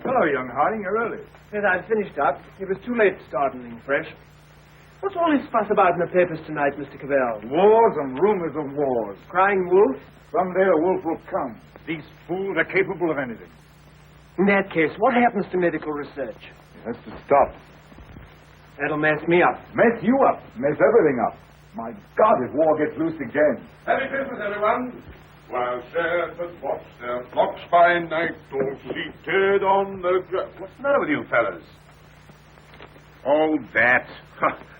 Hello, young Harding. You're early. Yes, I've finished up. It was too late to start anything fresh. What's all this fuss about in the papers tonight, Mr. Cavell? Wars and rumors of wars. Crying wolf? Someday a wolf will come. These fools are capable of anything. In that case, what happens to medical research? It has to stop. That'll mess me up. Mess you up. Mess everything up. My God, if war gets loose again. Happy Christmas, everyone. While shepherds watch their flocks by night, all seated on the ground. What's the matter with you fellas? Oh, that.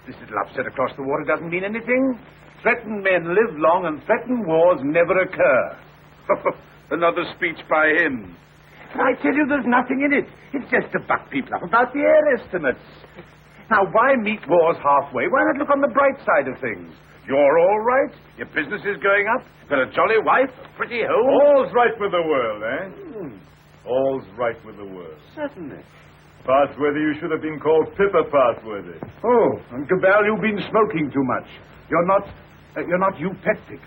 This little upset across the water doesn't mean anything. Threatened men live long and threatened wars never occur. Another speech by him. I tell you, there's nothing in it. It's just to buck people up about the air estimates. Now, why meet wars halfway? Why not look on the bright side of things? You're all right. Your business is going up. You've got a jolly wife, a pretty home. All's right with the world, eh? All's right with the world. Certainly. Passworthy, you should have been called Pippa Passworthy. Oh, and Cabell, you've been smoking too much. You're not eupeptic.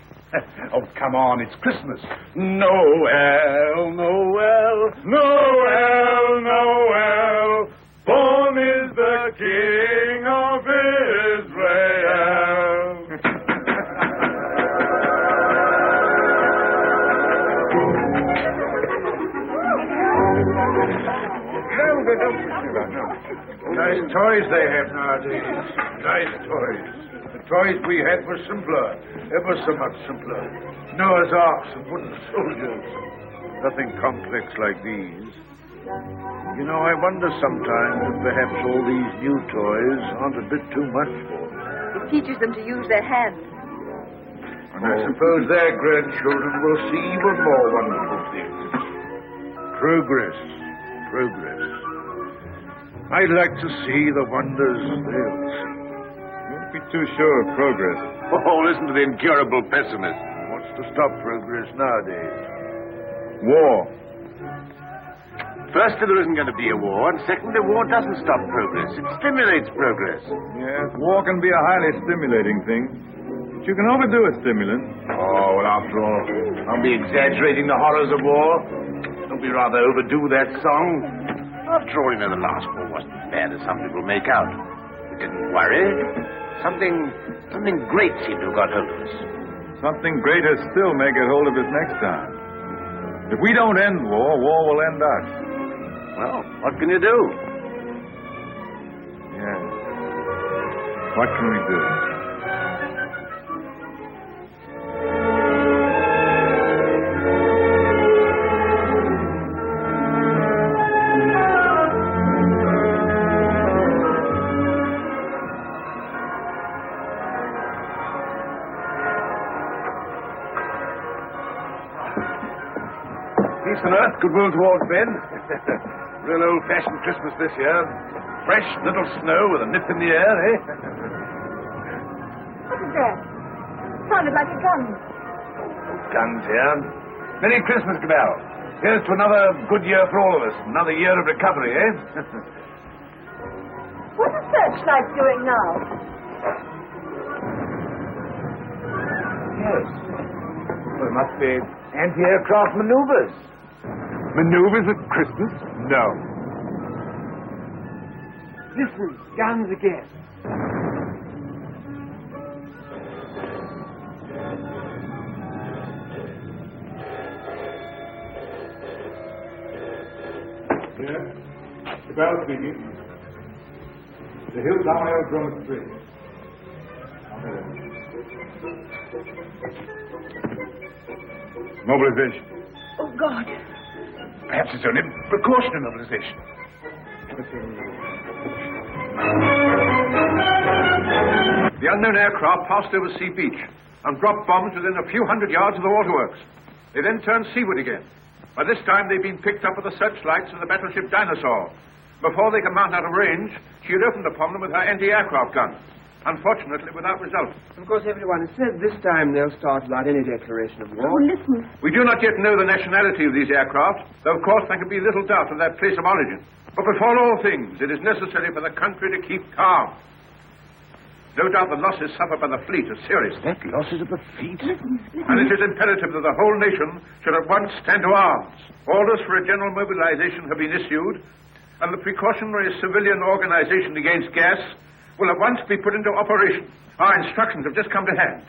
Oh, come on, it's Christmas. Noel, Noel, Noel, Noel. Born is the King of Israel. Nice toys they have nowadays. Nice toys. The toys we had were simpler. Ever so much simpler. Noah's Arks and wooden soldiers. Nothing complex like these. You know, I wonder sometimes if perhaps all these new toys aren't a bit too much for them. It teaches them to use their hands. And I suppose their grandchildren will see even more wonderful things. Progress. Progress. I'd like to see the wonders they'll see. Don't be too sure of progress. Oh, listen to the incurable pessimist. What's to stop progress nowadays? War. Firstly, there isn't going to be a war, and secondly, war doesn't stop progress. It stimulates progress. Yes, war can be a highly stimulating thing. But you can overdo a stimulant. Oh, well, after all, I'll be exaggerating the horrors of war. Don't be rather overdo that song. After all, you know, the last war wasn't as bad as some people make out. We didn't worry. Something great seemed to have got hold of us. Something greater still may get hold of us next time. If we don't end war, war will end us. Well, what can you do? Yes. What can we do? Peace on earth, goodwill towards men. Real old-fashioned Christmas this year. Fresh little snow with a nip in the air, eh? What is that? Sounded like a gun. Guns here. Merry Christmas, Cabell. Here's to another good year for all of us. Another year of recovery, eh? What are searchlights doing now? Yes. Well, it must be anti-aircraft maneuvers. Maneuvers at Christmas? No. Listen, guns again. Yeah. Cabell speaking. The Hills Aerodrome at 3. Mobilization. Oh, God. Perhaps it's only precautionary mobilization. The unknown aircraft passed over Sea Beach and dropped bombs within a few hundred yards of the waterworks. They then turned seaward again. By this time, they'd been picked up with the searchlights of the battleship Dinosaur. Before they could mount out of range, she had opened upon them with her anti-aircraft guns. Unfortunately, without result. Of course, everyone has said this time they'll start without any declaration of war. Oh, listen. We do not yet know the nationality of these aircraft, though, of course, there can be little doubt of their place of origin. But before all things, it is necessary for the country to keep calm. No doubt the losses suffered by the fleet are serious. That losses of the fleet? And it is imperative that the whole nation should at once stand to arms. Orders for a general mobilization have been issued, and the precautionary civilian organization against gas will at once be put into operation. Our instructions have just come to hand.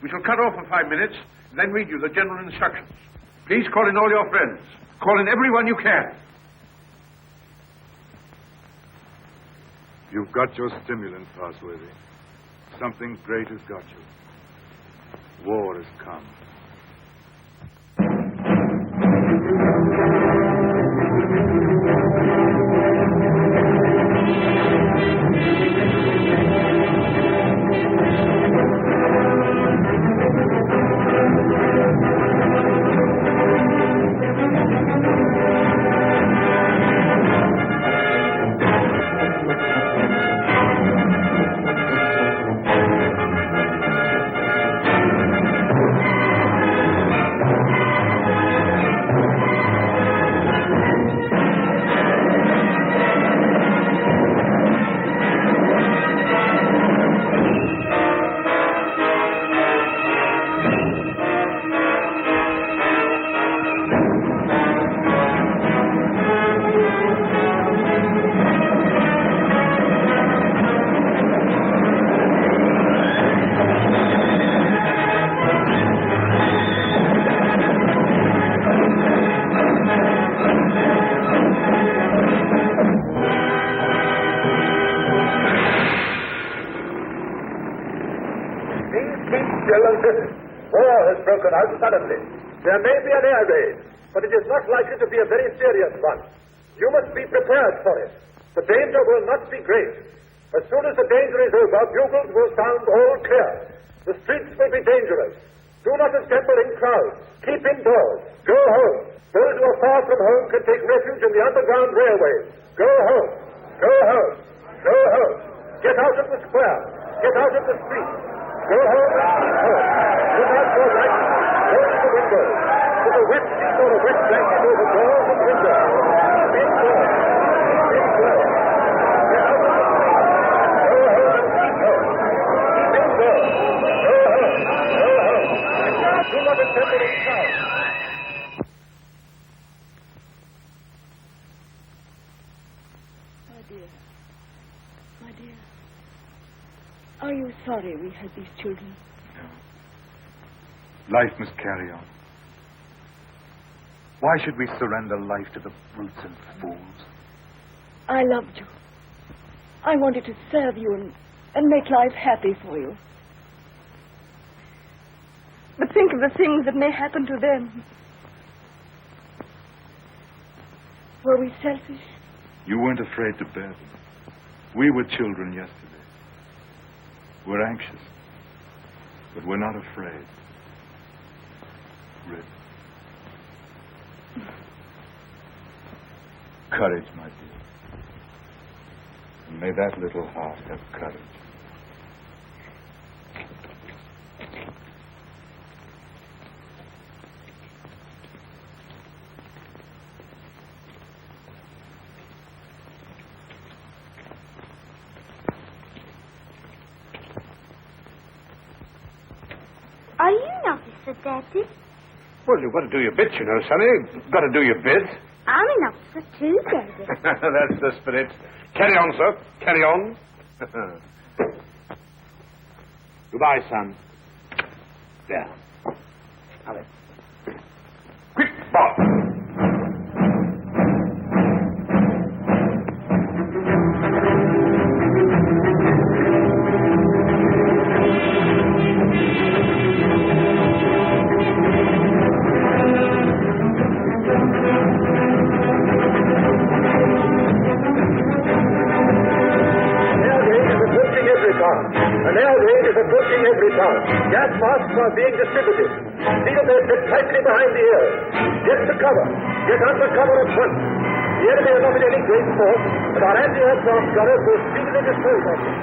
We shall cut off for 5 minutes, and then read you the general instructions. Please call in all your friends. Call in everyone you can. You've got your stimulant, Parsworthy. Something great has got you. War has come. War has broken out suddenly. There may be an air raid, but it is not likely to be a very serious one. You must be prepared for it. The danger will not be great. As soon as the danger is over, bugles will sound all clear. The streets will be dangerous. Do not assemble in crowds. Keep indoors. Go home. Those who are far from home can take refuge in the underground railways. Go home. Go home. Go home. Get out of the square. Get out of the street. Go home and keep home. Put out your lights. Close the windows. Put a wet sheet or a wet blanket over doors and windows. Indoors. Indoors. Get out of the street. Go home and keep home. Keep indoors. Go home. Go home. Do not assemble in crowds. My dear, are you sorry we had these children? No. Life must carry on. Why should we surrender life to the brutes and fools? I loved you. I wanted to serve you and make life happy for you. But think of the things that may happen to them. Were we selfish? You weren't afraid to bear them. We were children yesterday. We're anxious, but we're not afraid. Rip. Courage, my dear. And may that little heart have courage. Are you an officer, Daddy? Well, you've got to do your bit, you know, Sonny. You've got to do your bit. I'm an officer too, Daddy. That's the spirit. Carry on, sir. Carry on. Goodbye, son. There. Hurry. Quick, Bob. Gas masks are being distributed. See that they fit tightly behind the ears. Get to cover. Get under cover at once. The enemy are not in any great force, but our anti-aircraft gunners will speedily dispose of them.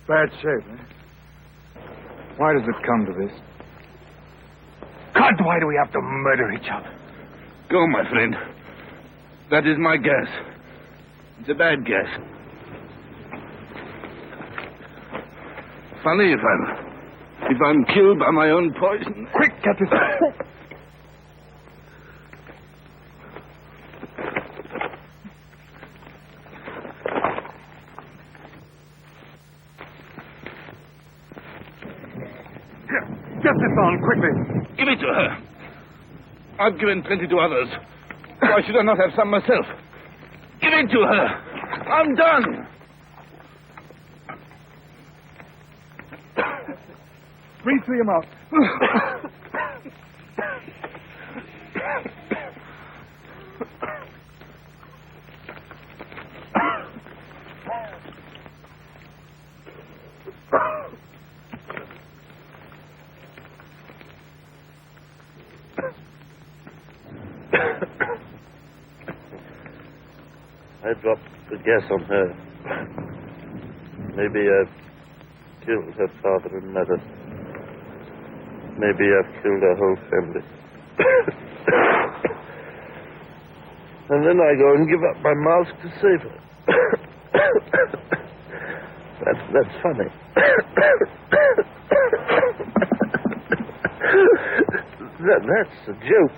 Bad shape, eh? Why does it come to this? God, why do we have to murder each other? Go, my friend. That is my guess. It's a bad guess. Funny if I'm killed by my own poison. Quick, get this out. Get this on, quickly. Give it to her. I've given plenty to others. Why should I not have some myself? Give it to her. I'm done. Breathe through your mouth. I dropped the guess on her. Maybe I've killed her father and mother. Maybe I've killed her whole family. And then I go and give up my mask to save her. That's funny. That's a joke.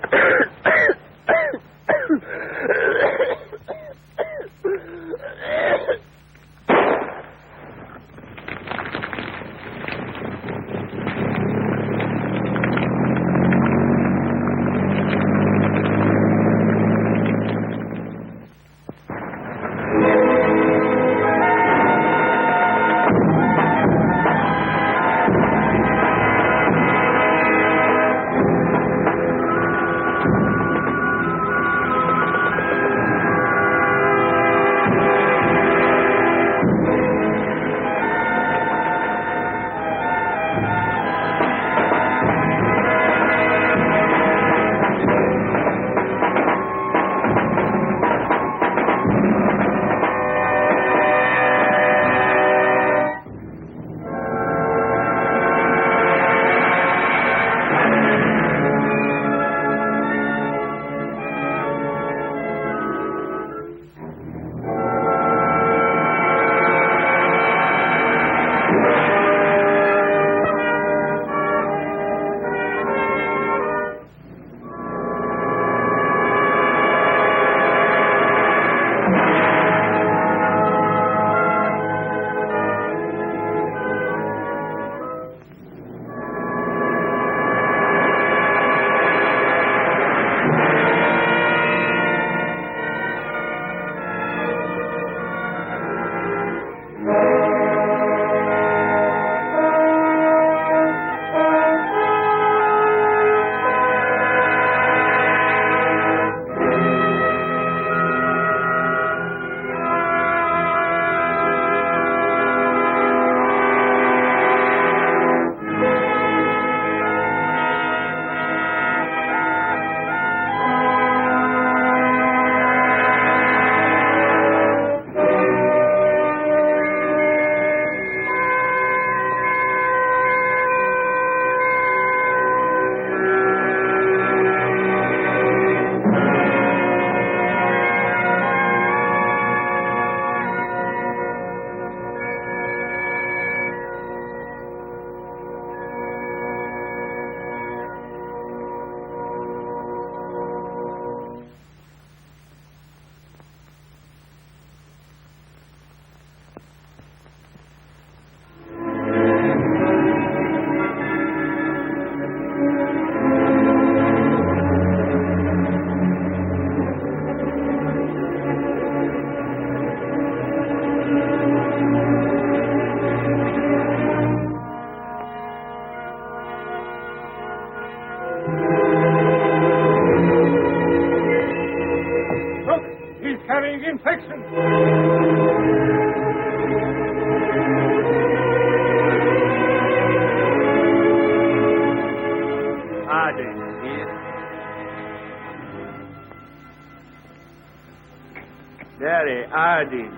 Very Ardeen.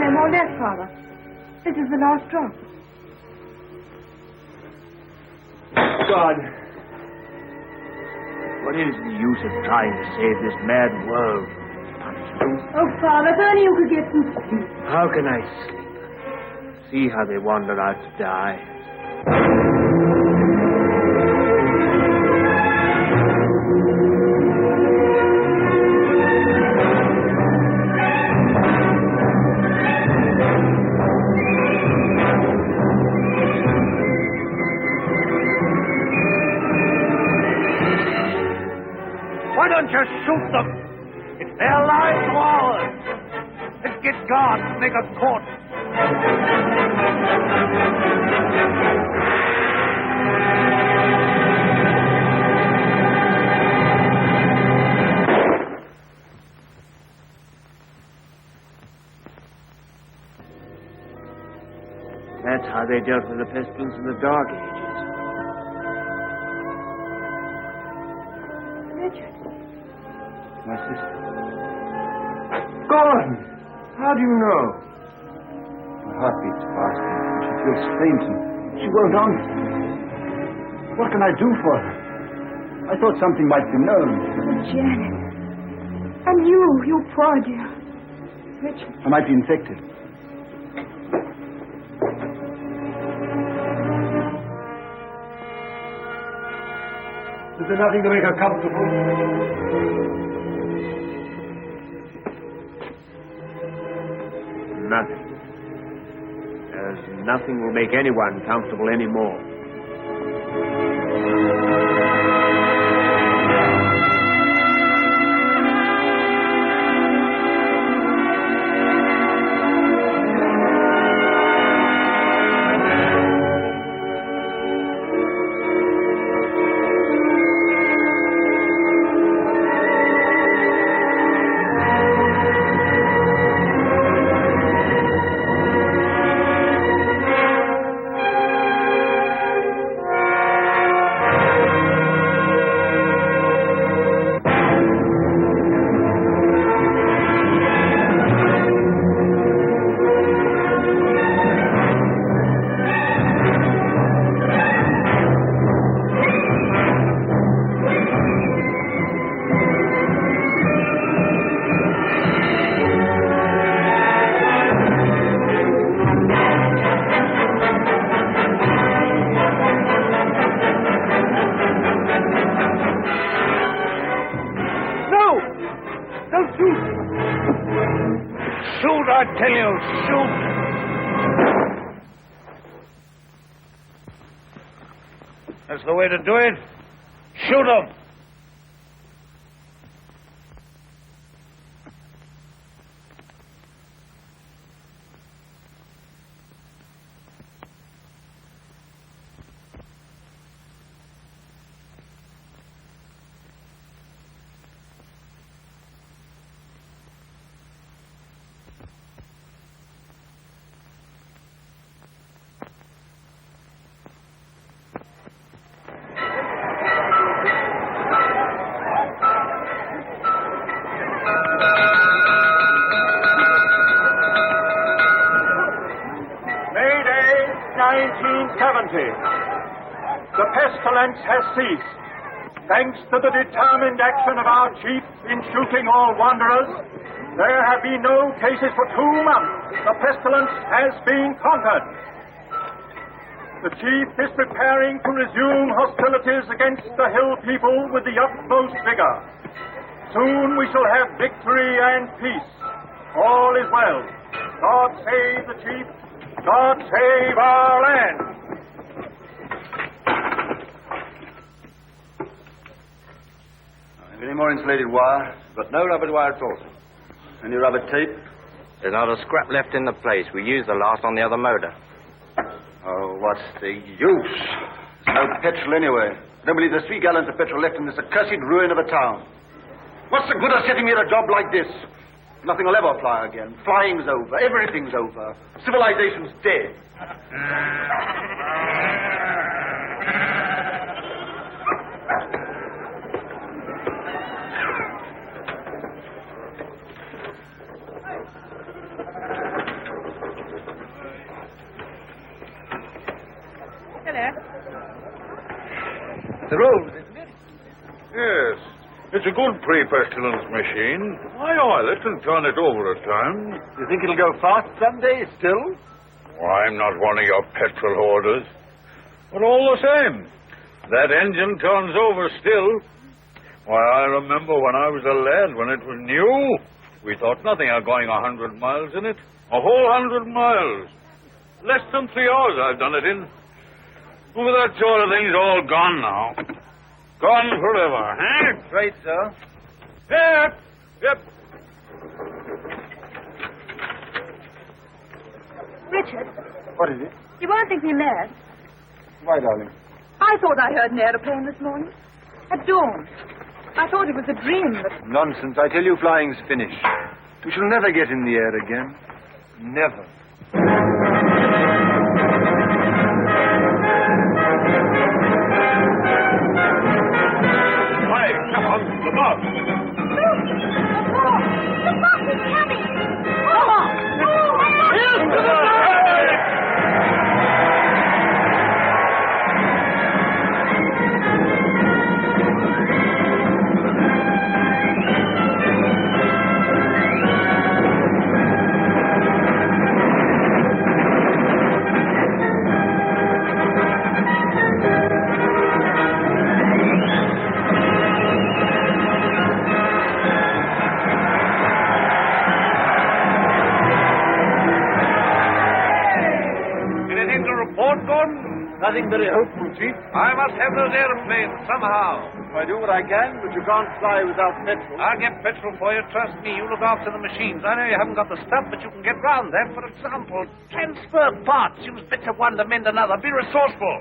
No more left, Father. This is the last drop. God. What is the use of trying to save this mad world? Oh, Father, if only you could get some sleep. How can I sleep? See how they wander out to die. Why don't you shoot them? It's their lives or ours. Let's get guards and make a court. That's how they dealt with the pestilence in the Dark Ages. Richard. My sister. Gone! How do you know? Her heart beats fast and she feels faint and she won't answer. What can I do for her? I thought something might be known. Janet. And you poor dear. Richard. I might be infected. Is there nothing to make her comfortable? Nothing. As nothing will make anyone comfortable anymore. Shoot, I tell you, shoot! That's the way to do it. Shoot 'em! The pestilence has ceased. Thanks to the determined action of our chief in shooting all wanderers, there have been no cases for 2 months. The pestilence has been conquered. The chief is preparing to resume hostilities against the hill people with the utmost vigor. Soon we shall have victory and peace. All is well. God save the chief. God save our land. Any more insulated wire? But no rubber wire at all. Any rubber tape? There's not a scrap left in the place. We used the last on the other motor. Oh, what's the use? There's no petrol anyway. I don't believe there's 3 gallons of petrol left in this accursed ruin of a town. What's the good of setting me at a job like this? Nothing will ever fly again. Flying's over. Everything's over. Civilization's dead. The road, isn't it? Yes. It's a good pre-pestilence machine. I oil it and turn it over at times. You think it'll go fast someday still? I'm not one of your petrol hoarders. But all the same, that engine turns over still. Why, I remember when I was a lad, when it was new, we thought nothing of going 100 miles in it. A whole 100 miles. Less than 3 hours I've done it in. Well, that sort of thing's all gone now. Gone forever, huh? Right, sir. Yep. Richard, What is it? you won't think me mad. Why, darling? I thought I heard an aeroplane this morning. At dawn. I thought it was a dream, but... Nonsense. I tell you, flying's finished. We shall never get in the air again. Never. Hi, come on, the bus. The bus is coming. Come on! Here's to the Nothing very hopeful, Chief. I must have those airplanes somehow. I do what I can, but you can't fly without petrol. I'll get petrol for you. Trust me. You look after the machines. I know you haven't got the stuff, but you can get round that. For example, transfer parts. Use bits of one to mend another. Be resourceful.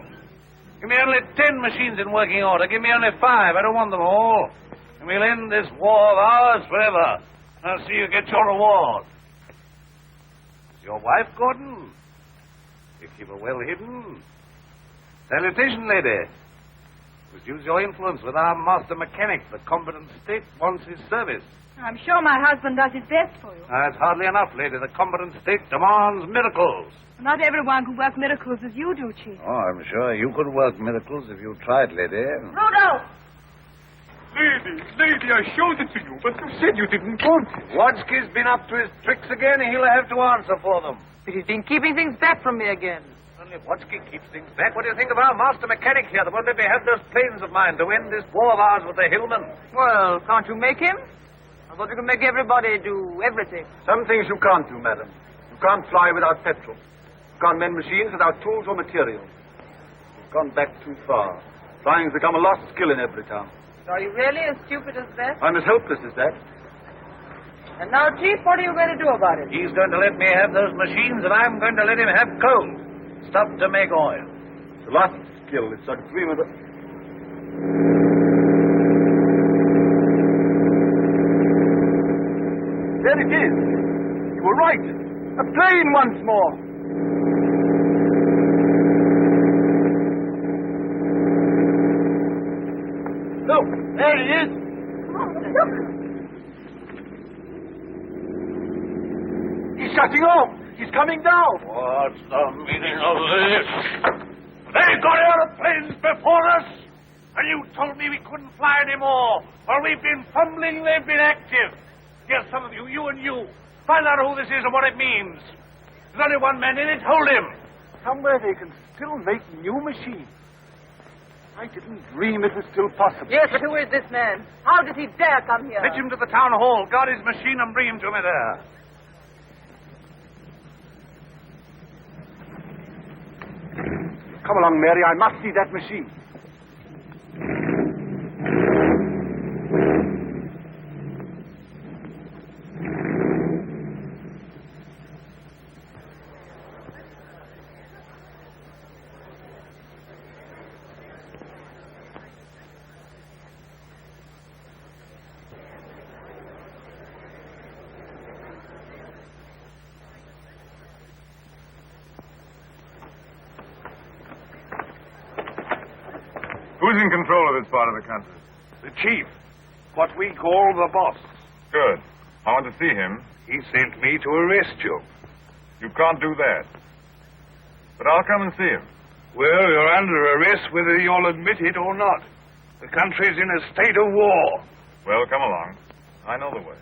Give me only 10 machines in working order. Give me only 5. I don't want them all. And we'll end this war of ours forever. I'll see you get your reward. Is your wife, Gordon? You keep her well hidden. Salutation, lady. Must use your influence with our master mechanic. The competent state wants his service. I'm sure my husband does his best for you. That's hardly enough, lady. The competent state demands miracles. Not everyone can work miracles as you do, Chief. Oh, I'm sure you could work miracles if you tried, lady. Rudolph! Lady, I showed it to you, but you said you didn't want it. Wadsky's been up to his tricks again. He'll have to answer for them. But he's been keeping things back from me again. Only Wadsky keeps things back. What do you think of our master mechanic here? That won't let me have those planes of mine to end this war of ours with the Hillmen. Well, can't you make him? I thought you could make everybody do everything. Some things you can't do, madam. You can't fly without petrol. You can't mend machines without tools or materials. You've gone back too far. Flying's become a lost skill in every town. So are you really as stupid as that? I'm as helpless as that. And now, Chief, what are you going to do about it? He's going to let me have those machines, and I'm going to let him have coal. Stuff to make oil. It's a lost skill. It's a dream of the... There it is. You were right. A plane once more. Look, there he is. Look. He's shutting off. He's coming down. What's the meaning of this? They got aeroplanes before us, and you told me we couldn't fly anymore. Well, we've been fumbling, they've been active. Here's some of you, you and you. Find out who this is and what it means. There's only one man in it. Hold him. Somewhere they can still make new machines. I didn't dream it was still possible. Yes, but who is this man? How does he dare come here? Fetch him to the town hall. Guard his machine and bring him to me there. Come along, Mary. I must see that machine. Who's in control of this part of the country? The chief. What we call the boss. Good. I want to see him. He sent me to arrest you. You can't do that. But I'll come and see him. Well, you're under arrest whether you'll admit it or not. The country's in a state of war. Well, come along. I know the way.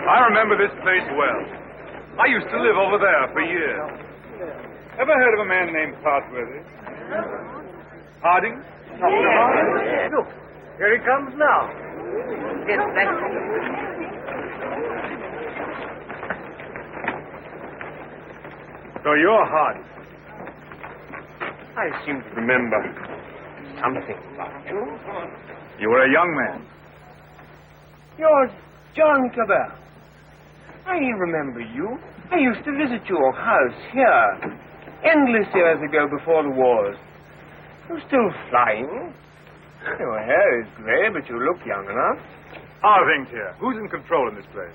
I remember this place well. I used to live over there for years. Ever heard of a man named Partworthy? Harding? Look, here he comes now. Yes, thank you. So you're Harding. I seem to remember something about you. You were a young man. You're John Cabell. I remember you. I used to visit your house here endless years ago before the wars. You're still flying. Your hair is grey, but you look young enough. How are things here? Who's in control in this place?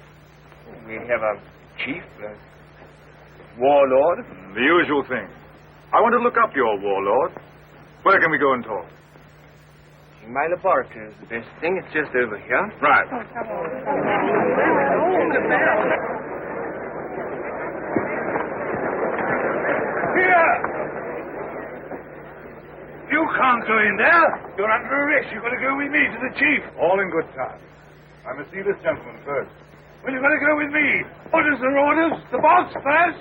We have a chief, a warlord. The usual thing. I want to look up your warlord. Where can we go and talk? My laboratory is the best thing. It's just over here. Right. Here! You can't go in there. You're under arrest. You've got to go with me to the chief. All in good time. I must see this gentleman first. Well, you've got to go with me. Orders are orders. The boss first.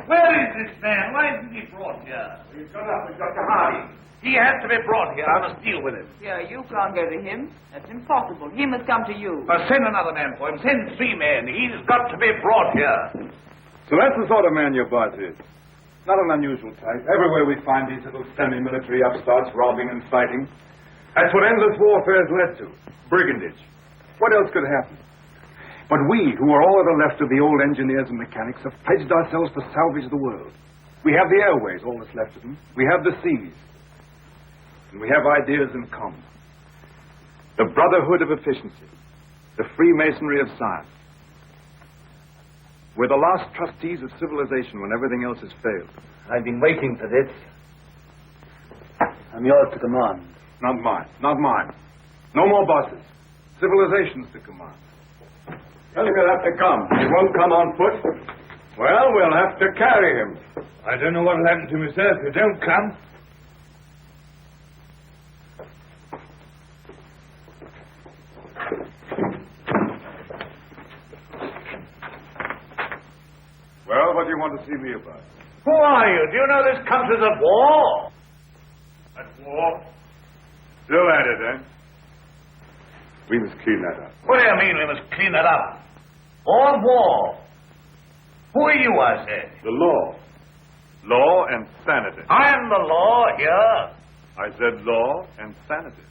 Where is this man? Why isn't he brought here? He's got up with Dr. Harding. He has to be brought here. I must deal with him. Yeah, you can't go to him. That's impossible. He must come to you. Send another man for him. Send 3 men. He's got to be brought here. So that's the sort of man your boss is. Not an unusual type. Everywhere we find these little semi-military upstarts robbing and fighting. That's what endless warfare's led to. Brigandage. What else could happen? But we, who are all that are left of the old engineers and mechanics, have pledged ourselves to salvage the world. We have the airways, all that's left of them. We have the seas. And we have ideas in common. The brotherhood of efficiency. The Freemasonry of science. We're the last trustees of civilization when everything else has failed. I've been waiting for this. I'm yours to command. Not mine. Not mine. No more bosses. Civilization's to command. Tell him he'll have to come. He won't come on foot. Well, we'll have to carry him. I don't know what'll happen to me, sir, if you don't come. Well, what do you want to see me about? Who are you? Do you know this country's at war? At war? Still at it, eh? We must clean that up. What do you mean we must clean it up? All war. Who are you, I say? The law. Law and sanity. I am the law here. I said law and sanity.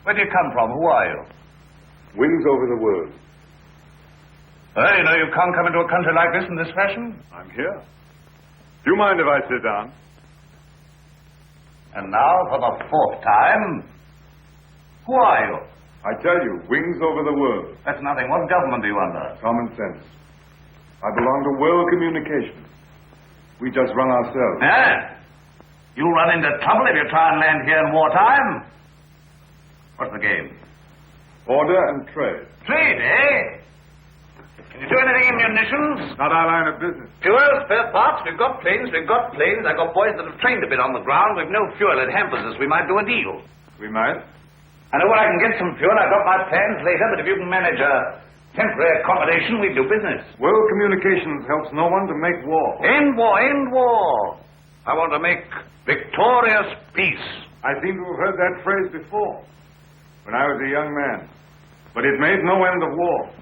Where do you come from? Who are you? Wings over the world. Well, you know you can't come into a country like this in this fashion. I'm here. Do you mind if I sit down? And now, for the 4th time, who are you? I tell you, wings over the world. That's nothing. What government are you under? Common sense. I belong to world communications. We just run ourselves. Eh? You'll run into trouble if you try and land here in wartime. What's the game? Order and trade. Trade, eh? Can you do anything in munitions? Not our line of business. Fuel, spare parts, we've got planes. I've got boys that have trained a bit on the ground. We've no fuel. It hampers us. We might do a deal. We might. I know where I can get some fuel. I've got my plans later, but if you can manage a temporary accommodation, we do business. World communications helps no one to make war. End war, end war. I want to make victorious peace. I seem to have heard that phrase before, when I was a young man. But it made no end of war.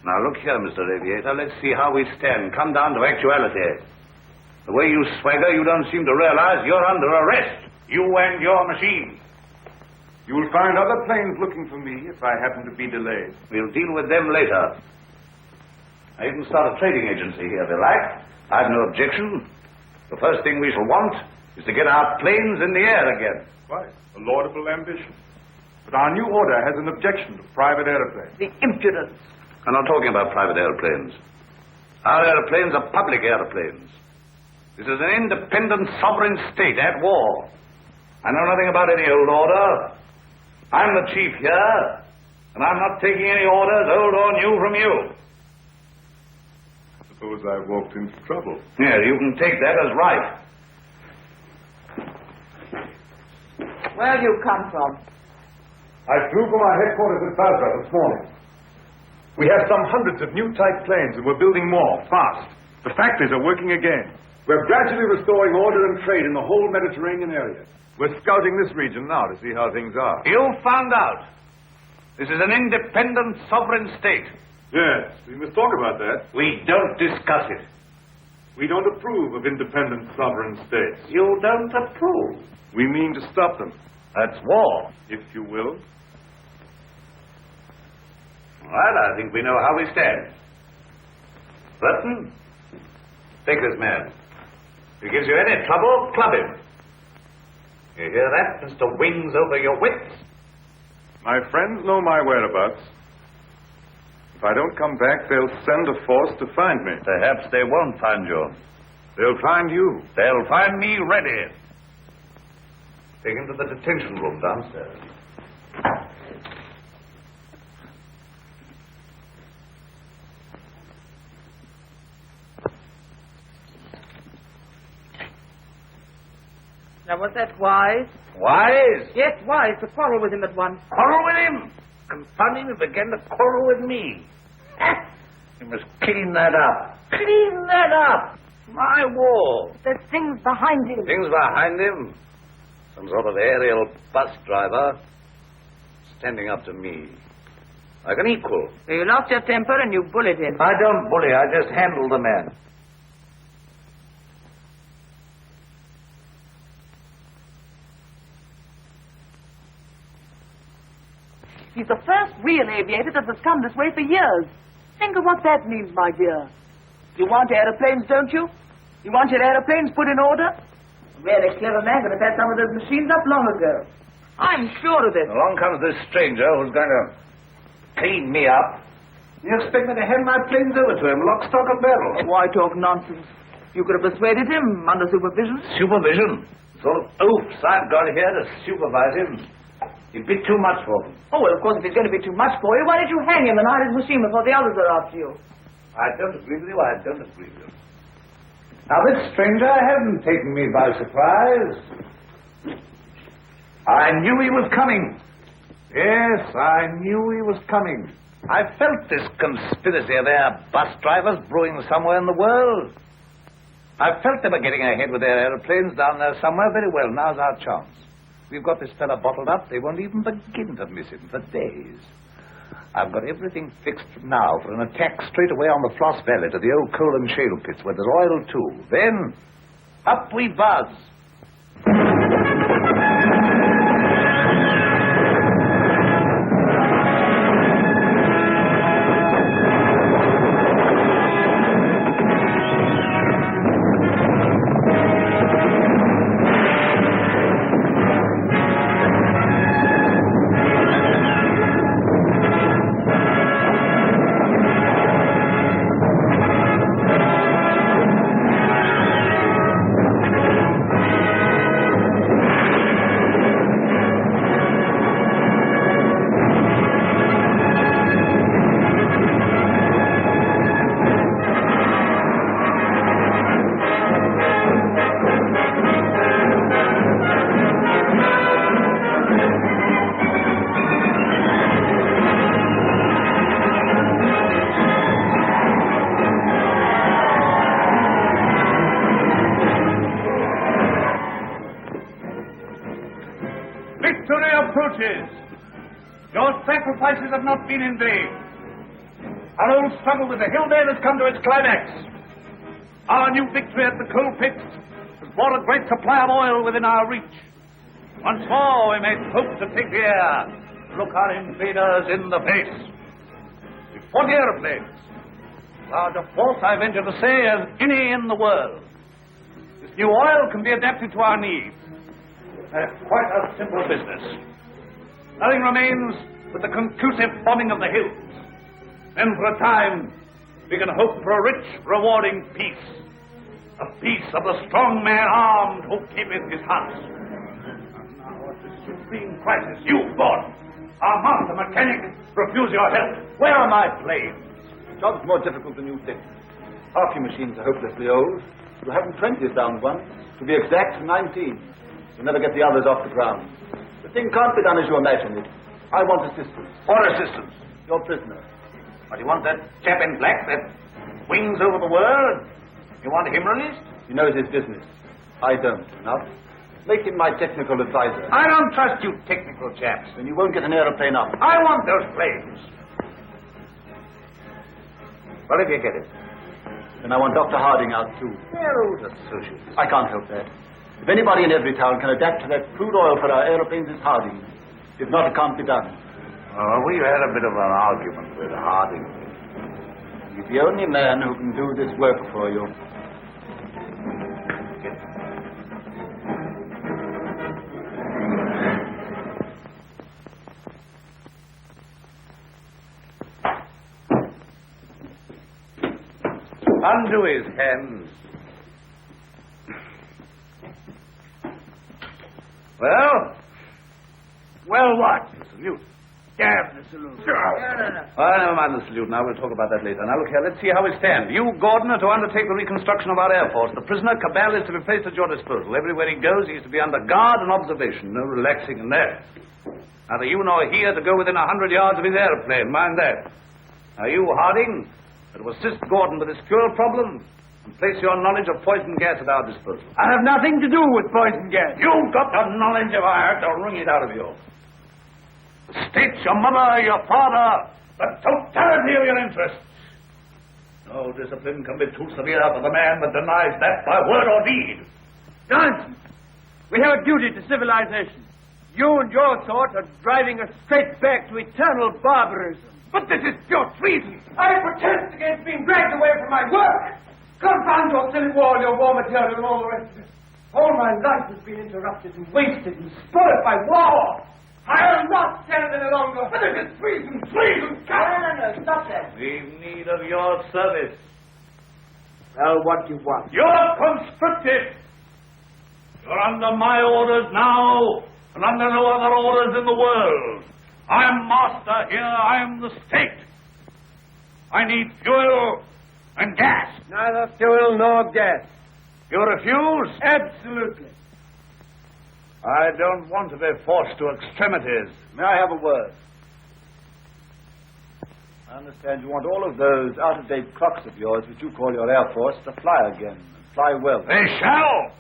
Now, look here, Mr. Aviator. Let's see how we stand. Come down to actuality. The way you swagger, you don't seem to realize you're under arrest. You and your machine. You will find other planes looking for me if I happen to be delayed. We'll deal with them later. Now, you can start a trading agency here if you like. I've no objection. The first thing we shall want is to get our planes in the air again. Quite. A laudable ambition. But our new order has an objection to private airplanes. The impudence. I'm not talking about private airplanes. Our airplanes are public airplanes. This is an independent sovereign state at war. I know nothing about any old order. I'm the chief here, and I'm not taking any orders, old or new, from you. Suppose I walked into trouble. Yeah, you can take that as right. Where have you come from? I flew from our headquarters at Basra this morning. We have some hundreds of new type planes, and we're building more, fast. The factories are working again. We're gradually restoring order and trade in the whole Mediterranean area. We're scouting this region now to see how things are. You found out. This is an independent sovereign state. Yes, we must talk about that. We don't discuss it. We don't approve of independent sovereign states. You don't approve? We mean to stop them. That's war. If you will. All right, I think we know how we stand. Burton, take this man. If he gives you any trouble, club him. You hear that, Mr. Wings over your wits? My friends know my whereabouts. If I don't come back, they'll send a force to find me. Perhaps they won't find you. They'll find you. They'll find me ready. Take him to the detention room downstairs. Now, was that wise? Wise? Yes, wise, to quarrel with him at once. Quarrel with him? Confound him, he began to quarrel with me. You must clean that up. Clean that up! My war. There's things behind him. Things behind him? Some sort of aerial bus driver standing up to me. Like an equal. So you lost your temper and you bullied him. I don't bully, I just handle the man. He's the first real aviator that has come this way for years. Think of what that means, my dear. You want aeroplanes, don't you? You want your aeroplanes put in order? A really clever man could have had some of those machines up long ago. I'm sure of it. Along comes this stranger who's going to clean me up. You expect me to hand my planes over to him, lock, stock, and barrel? Why talk nonsense? You could have persuaded him under supervision. Supervision? Sort of oafs I've got here to supervise him. It'd be too much for him. Oh, well, of course, if it's going to be too much for you, why don't you hang him and hide his machine before the others are after you? I don't agree with you. I don't agree with you. Now, this stranger hasn't taken me by surprise. I knew he was coming. Yes, I knew he was coming. I felt this conspiracy of their bus drivers brewing somewhere in the world. I felt they were getting ahead with their aeroplanes down there somewhere. Very well, now's our chance. We've got this fella bottled up. They won't even begin to miss him for days. I've got everything fixed now for an attack straight away on the Floss Valley to the old coal and shale pits where there's oil too. Then, up we buzz. Your sacrifices have not been in vain. Our old struggle with the Hilldale has come to its climax. Our new victory at the coal pits has brought a great supply of oil within our reach. Once more we may hope to take the air, look our invaders in the face. With 40 aeroplanes, large a force, I venture to say, as any in the world. This new oil can be adapted to our needs. Quite a simple business. Nothing remains but the conclusive bombing of the hills. Then for a time, we can hope for a rich, rewarding peace. A peace of the strong man armed who keepeth his house. crisis. You, Gordon, our master mechanic, refuse your help. Where are my planes? The job's more difficult than you think. Half your machines are hopelessly old. You haven't 20 down once. To be exact, 19. You'll never get the others off the ground. The thing can't be done as you imagine it. I want assistance. What assistance? Your prisoner. What, you want that chap in black that wings over the world? You want him released? He knows his business. I don't. Enough. Make him my technical advisor. I don't trust you technical chaps. Then you won't get an aeroplane up. I want those planes. Well, if you get it. Then I want Dr. Harding out, too. They're old associates. I can't help that. If anybody in every town can adapt to that crude oil for our aeroplanes, it's Harding. If not, it can't be done. We had a bit of an argument with Harding. He's the only man who can do this work for you. Undo his hands. Well? Well, what? The salute. Damn the salute. No. Never mind the salute now. We'll talk about that later. Now, look here. Let's see how we stand. You, Gordon, are to undertake the reconstruction of our Air Force. The prisoner, Cabell, is to be placed at your disposal. Everywhere he goes, he is to be under guard and observation. No relaxing in that. Neither you nor he are to go within 100 yards of his airplane. Mind that. Now, you, Harding, are to assist Gordon with his fuel problem and place your knowledge of poison gas at our disposal. I have nothing to do with poison gas. You've got the knowledge if I had to wring it out of you. The state, your mother, your father, the totality of your interests. No discipline can be too severe for the man that denies that by word or deed. Nonsense. We have a duty to civilization. You and your sort are driving us straight back to eternal barbarism. But this is pure treason. I protest against being dragged away from my work. Confound your silly war, your war material, and all the rest of it. All my life has been interrupted and wasted and spoiled by war. I'll not stand any longer. But this is treason, treason. No, stop that. We've need of your service. Well, what do you want? You're conscripted. You're under my orders now, and under no other orders in the world. I'm master here. I am the state. I need fuel and gas. Neither fuel nor gas. You refuse? Absolutely. I don't want to be forced to extremities. May I have a word? I understand you want all of those out-of-date clocks of yours, which you call your Air Force, to fly again, and fly well. They shall!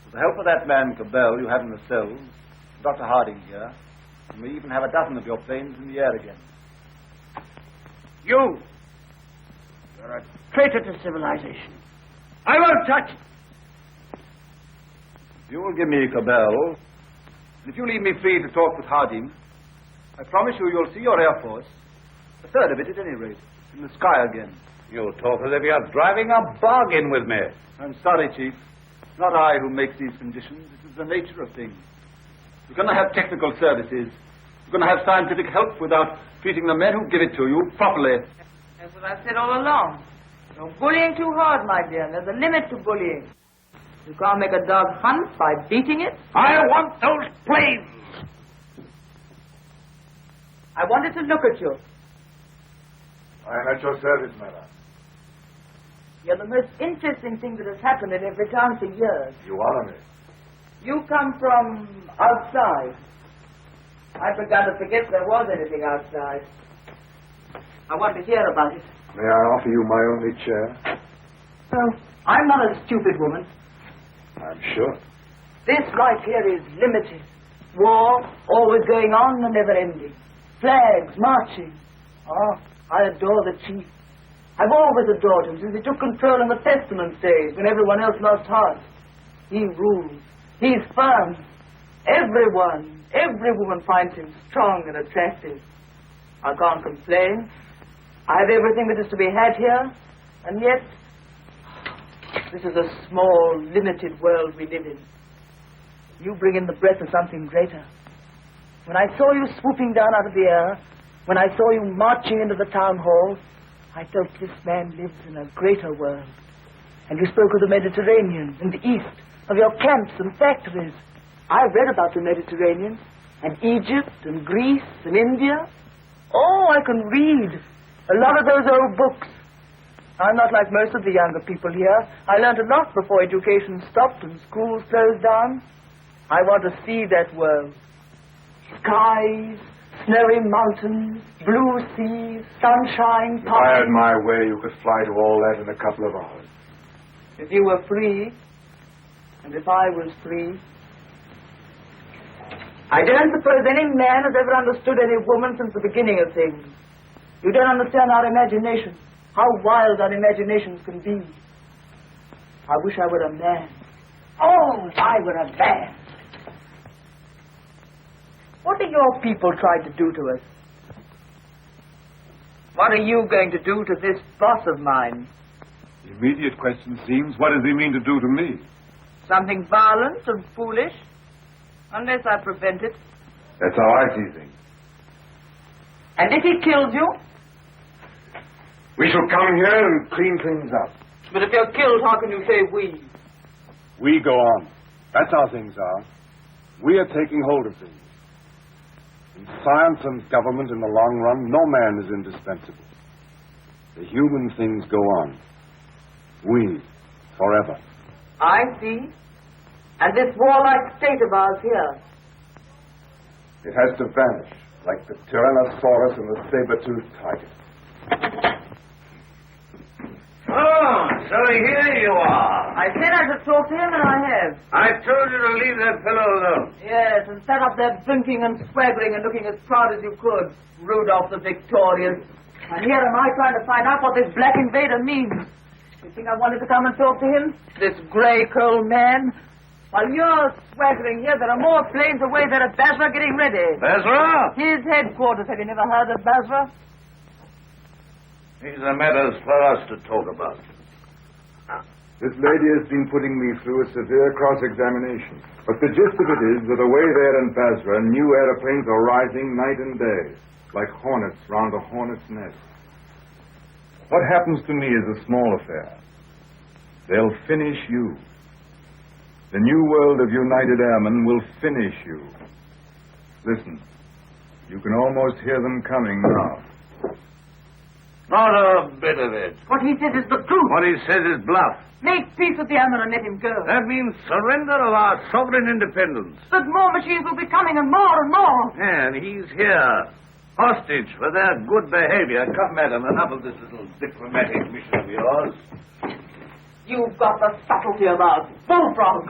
With the help of that man, Cabell, you have in the cells, Dr. Harding here, and we even have a dozen of your planes in the air again. You're a traitor to civilization. I won't touch it. You will give me Cabell, and if you leave me free to talk with Harding, I promise you'll see your Air Force, a third of it at any rate, in the sky again. You talk as if you're driving a bargain with me. I'm sorry, Chief. It's not I who makes these conditions. This is the nature of things. You're going to have technical services. You're going to have scientific help without treating the men who give it to you properly. That's what I've said all along. You're bullying too hard, my dear. There's a limit to bullying. You can't make a dog hunt by beating it. I want those planes. I wanted to look at you. I am at your service, madam. You're the most interesting thing that has happened in every town for years. You honor me. You come from outside. I've begun to forget there was anything outside. I want to hear about it. May I offer you my only chair? No, I'm not a stupid woman. I'm sure. This life here is limited. War, always going on and never ending. Flags, marching. Oh, I adore the chief. I've always adored him since he took control in the Testament days when everyone else lost heart. He rules. He's firm. Every woman finds him strong and attractive. I can't complain. I have everything that is to be had here, and yet this is a small, limited world we live in. You bring in the breath of something greater. When I saw you swooping down out of the air, when I saw you marching into the town hall, I felt this man lives in a greater world. And you spoke of the Mediterranean and the East, of your camps and factories. I read about the Mediterranean. And Egypt and Greece and India. Oh, I can read a lot of those old books. I'm not like most of the younger people here. I learned a lot before education stopped and schools closed down. I want to see that world. Skies, snowy mountains, blue seas, sunshine, If I had pines. my way, you could fly to all that in a couple of hours. If you were free, and if I was free. I don't suppose any man has ever understood any woman since the beginning of things. You don't understand our imagination, how wild our imaginations can be. I wish I were a man. Oh, if I were a man. What are your people trying to do to us? What are you going to do to this boss of mine? The immediate question seems, what does he mean to do to me? Something violent and foolish? Unless I prevent it. That's how I see things. And if he kills you? We shall come here and clean things up. But if you're killed, how can you say we? We go on. That's how things are. We are taking hold of things. In science and government, in the long run, no man is indispensable. The human things go on. We, forever. I see. And this warlike state of ours here. It has to vanish, like the Tyrannosaurus and the saber-toothed tiger. Oh, so here you are. I said I should talk to him, and I have. I told you to leave that fellow alone. Yes, and set up there drinking and swaggering and looking as proud as you could. Rudolph the Victorious. And here am I trying to find out what this black invader means. You think I wanted to come and talk to him? This grey, cold man? While you're swaggering here, there are more planes away there at Basra getting ready. Basra? His headquarters. Have you never heard of Basra? These are matters for us to talk about. This lady has been putting me through a severe cross-examination. But the gist of it is that away there in Basra, new aeroplanes are rising night and day, like hornets round a hornet's nest. What happens to me is a small affair. They'll finish you. The new world of United Airmen will finish you. Listen, you can almost hear them coming now. Not a bit of it. What he says is the truth. What he says is bluff. Make peace with the Ammon and let him go. That means surrender of our sovereign independence. But more machines will be coming, and more and more. And he's here. Hostage for their good behavior. Come, madam, enough of this little diplomatic mission of yours. You've got the subtlety of a bullfrog.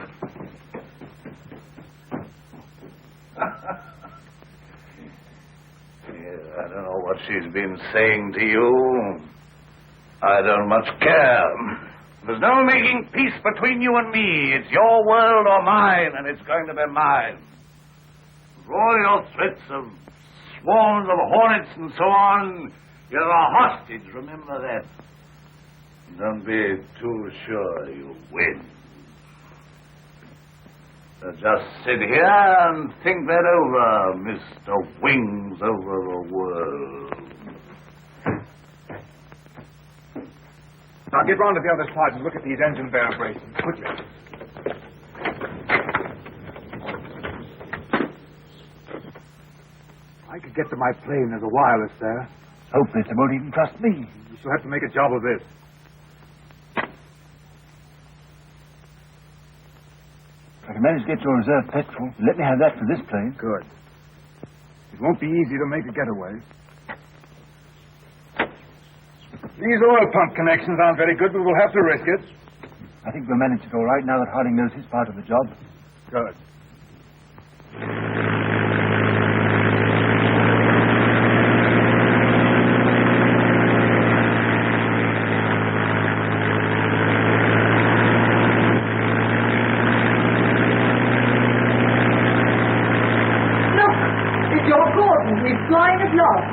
Yeah, I don't know what she's been saying to you. I don't much care. There's no making peace between you and me. It's your world or mine, and it's going to be mine. For all your threats of swarms of hornets and so on, you're a hostage, remember that. Don't be too sure you win. So just sit here and think that over, Mr. Wings over the world. Now get round to the other side and look at these engine vibrations, quickly. I could get to my plane. There's a wireless there. Hopeless. They won't even trust me. We shall have to make a job of this. If I can manage to get your reserve petrol, let me have that for this plane. Good. It won't be easy to make a getaway. These oil pump connections aren't very good, but we'll have to risk it. I think we'll manage it all right now that Harding knows his part of the job. Good. Look, it's your Gordon. He's flying at last.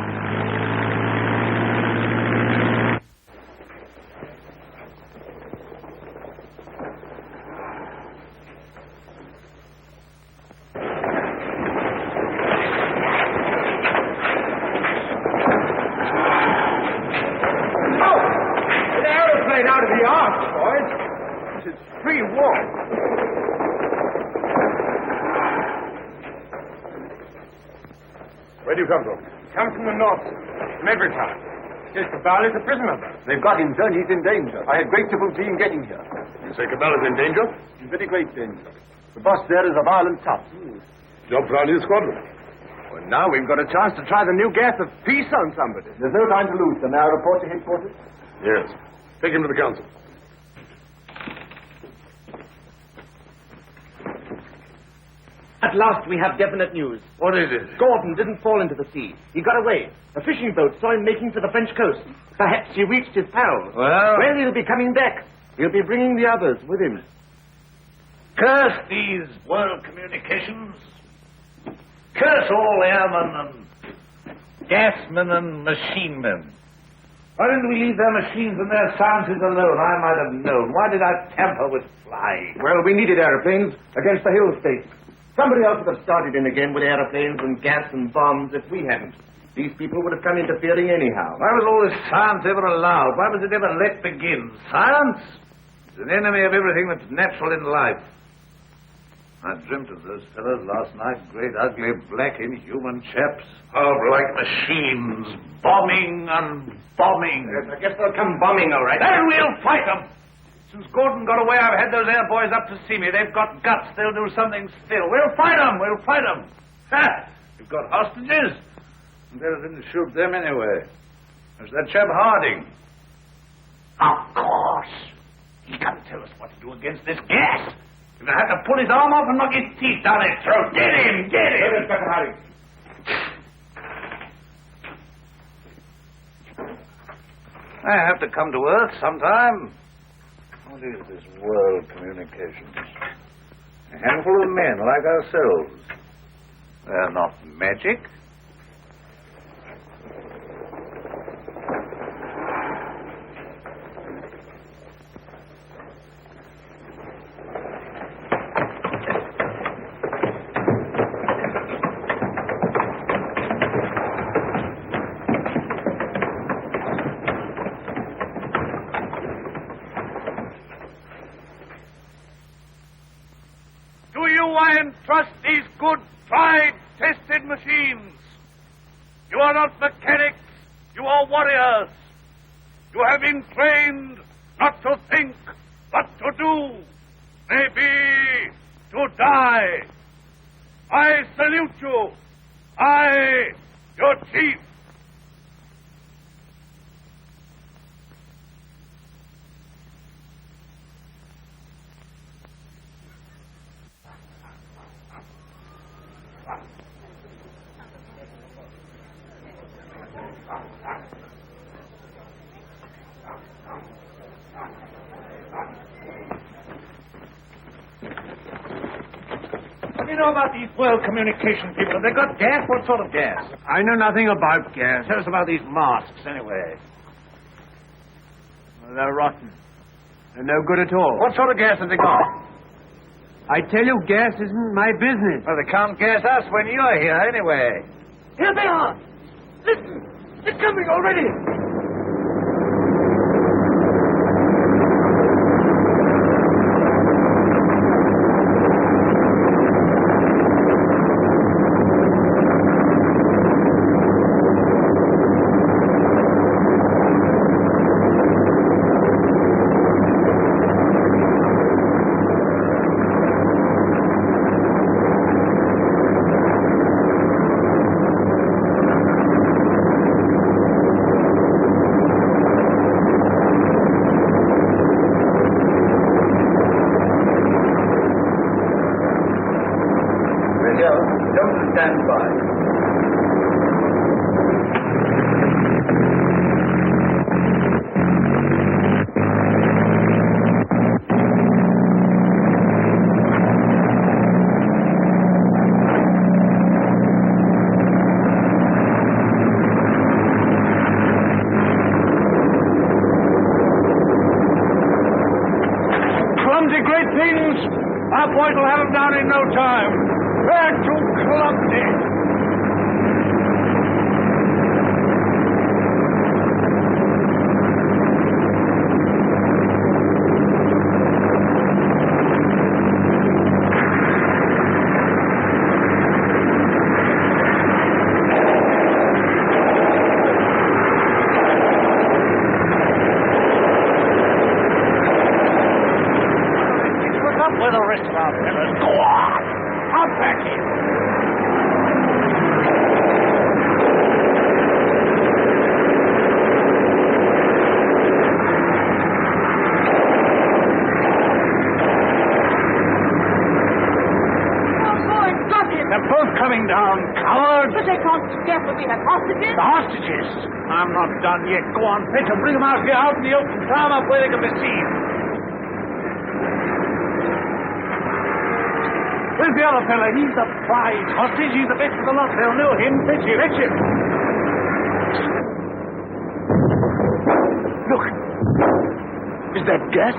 Out of the arms, boys. This is free war. Where do you come from? Come from the north, from Evertown. Yes, Cabal is a prisoner there. They've got him, sir, and he's in danger. I had great difficulty in getting here. You say Cabal is in danger? In very great danger. The boss there is a violent tough. Job for our new squadron. Well, now we've got a chance to try the new gas of peace on somebody. There's no time to lose, sir. Now report to headquarters. Yes. Take him to the council. At last we have definite news. What is it? Gordon didn't fall into the sea. He got away. A fishing boat saw him making for the French coast. Perhaps he reached his pals. Well, he'll be coming back. He'll be bringing the others with him. Curse these world communications. Curse all airmen and gasmen and machine men. Why didn't we leave their machines and their sciences alone? I might have known. Why did I tamper with flying? Well, we needed airplanes against the hill states. Somebody else would have started in again with airplanes and gas and bombs if we hadn't. These people would have come interfering anyhow. Why was all this science ever allowed? Why was it ever let begin? Science is an enemy of everything that's natural in life. I dreamt of those fellows last night, great, ugly, black, inhuman chaps, horrible like machines, bombing and bombing. Yes, I guess they'll come bombing, all right. Then we'll fight them. Since Gordon got away, I've had those air boys up to see me. They've got guts. They'll do something still. We'll fight them. We'll fight them. Ha! We've got hostages. And they didn't shoot them anyway. There's that chap Harding. Of course. He's got to tell us what to do against this gas. You're going to have to pull his arm off and knock his teeth down his throat. Get him! Get him! Inspector Harding. I have to come to Earth sometime. What is this world communications? A handful of men like ourselves. They're not magic. Trust these good, tried, tested machines. You are not mechanics. You are warriors. You have been trained not to think, but to do. Maybe to die. I salute you. I, your chief. What do you know about these world communication people? Have they got gas? What sort of gas? I know nothing about gas. Tell us about these masks, anyway. Well, they're rotten. They're no good at all. What sort of gas have they got? I tell you, gas isn't my business. Well, they can't gas us when you're here, anyway. Here they are. Listen. They're coming already. Our boys will have them down in no time. They're too clumsy. lying down, coward. But they can't escape if we have hostages. The hostages? I'm not done yet. Go on, fetch them. Bring them out here, out in the open. Tie them up where they can be seen. Where's the other fella? He's the prize hostage. He's the best of the lot. They'll know him. Fetch him. Fetch him. Look. Is that gas?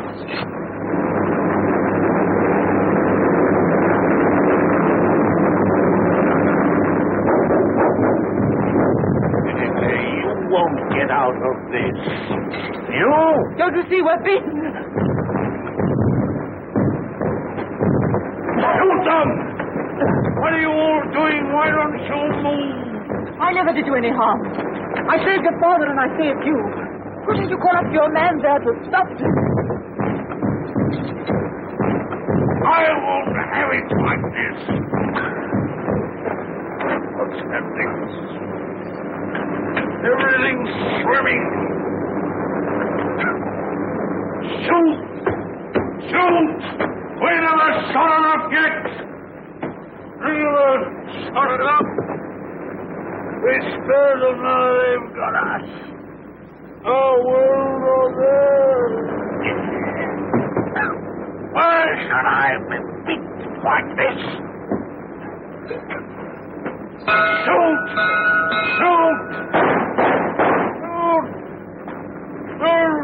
You won't get out of this. You? Don't you see we're beaten? Shoot them! What are you all doing? Why don't you move? I never did you any harm. I saved your father and I saved you. Couldn't you call up your man there to stop it? I won't have it like this. What's happening? Everything's swimming. Shoot! Shoot! We never shot enough yet. We never shot enough. We spared them, now they've got us. Our world over. Why should I be beaten like this? Shoot! Shoot! Shoot! Shoot!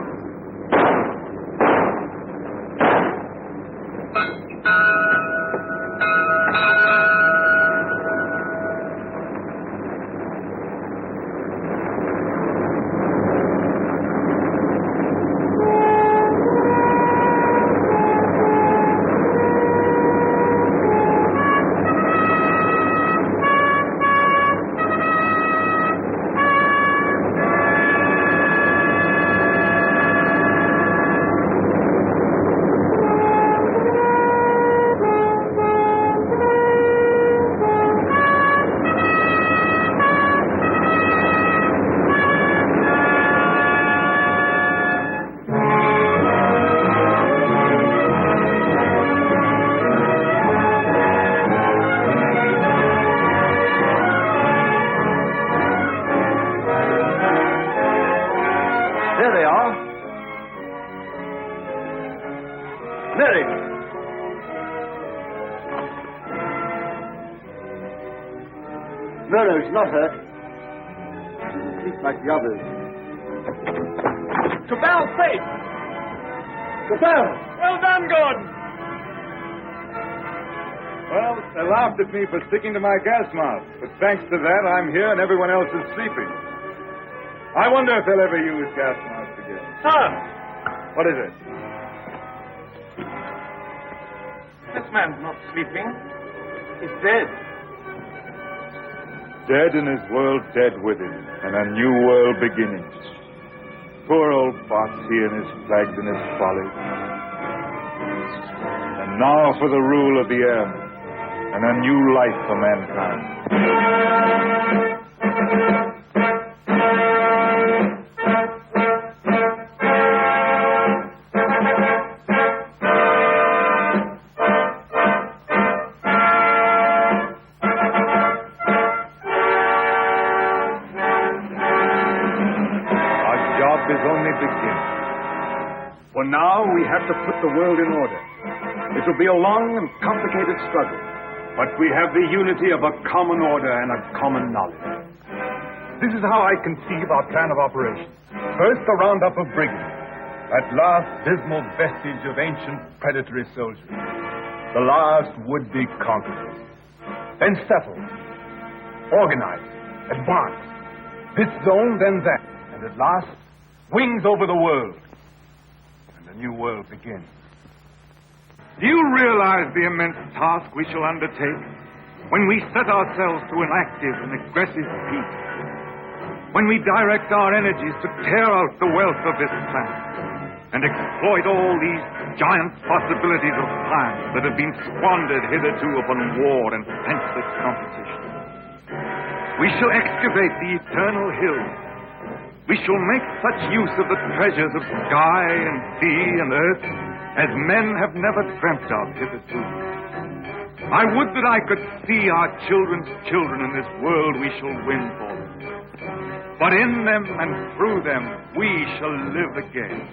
No, he's not hurt. He's asleep like the others. Cabell, safe! Cabell! Well done, Gordon! Well, they laughed at me for sticking to my gas mask, but thanks to that, I'm here and everyone else is sleeping. I wonder if they'll ever use gas masks again. Sir! What is it? This man's not sleeping. He's dead. Dead in his world, dead with him, and a new world beginning. Poor old Foxy and his plagues and his folly. And now for the rule of the air, and a new life for mankind. For now, we have to put the world in order. It will be a long and complicated struggle, but we have the unity of a common order and a common knowledge. This is how I conceive our plan of operations. First, the roundup of brigands, that last dismal vestige of ancient predatory soldiers, the last would-be conquerors. Then settle, organize, advance. This zone, then that, and at last, wings over the world. The new world begins. Do you realize the immense task we shall undertake when we set ourselves to an active and aggressive peace? When we direct our energies to tear out the wealth of this planet and exploit all these giant possibilities of science that have been squandered hitherto upon war and senseless competition. We shall excavate the eternal hills. We shall make such use of the treasures of sky and sea and earth as men have never dreamt of hitherto. I would that I could see our children's children in this world we shall win for them. But in them and through them we shall live again.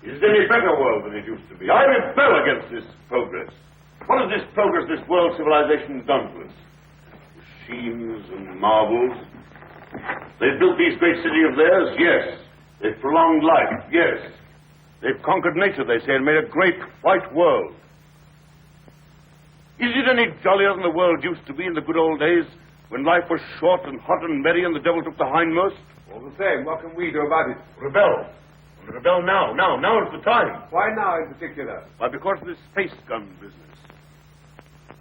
Is it any better world than it used to be? I rebel against this progress. What has this progress, this world civilization done to us? Machines and marvels. They've built these great cities of theirs, yes. They've prolonged life, yes. They've conquered nature, they say, and made a great white world. Is it any jollier than the world used to be in the good old days, when life was short and hot and merry and the devil took the hindmost? All the same, what can we do about it? Rebel. And rebel now. Now is the time. Why now in particular? Why, because of this space gun business.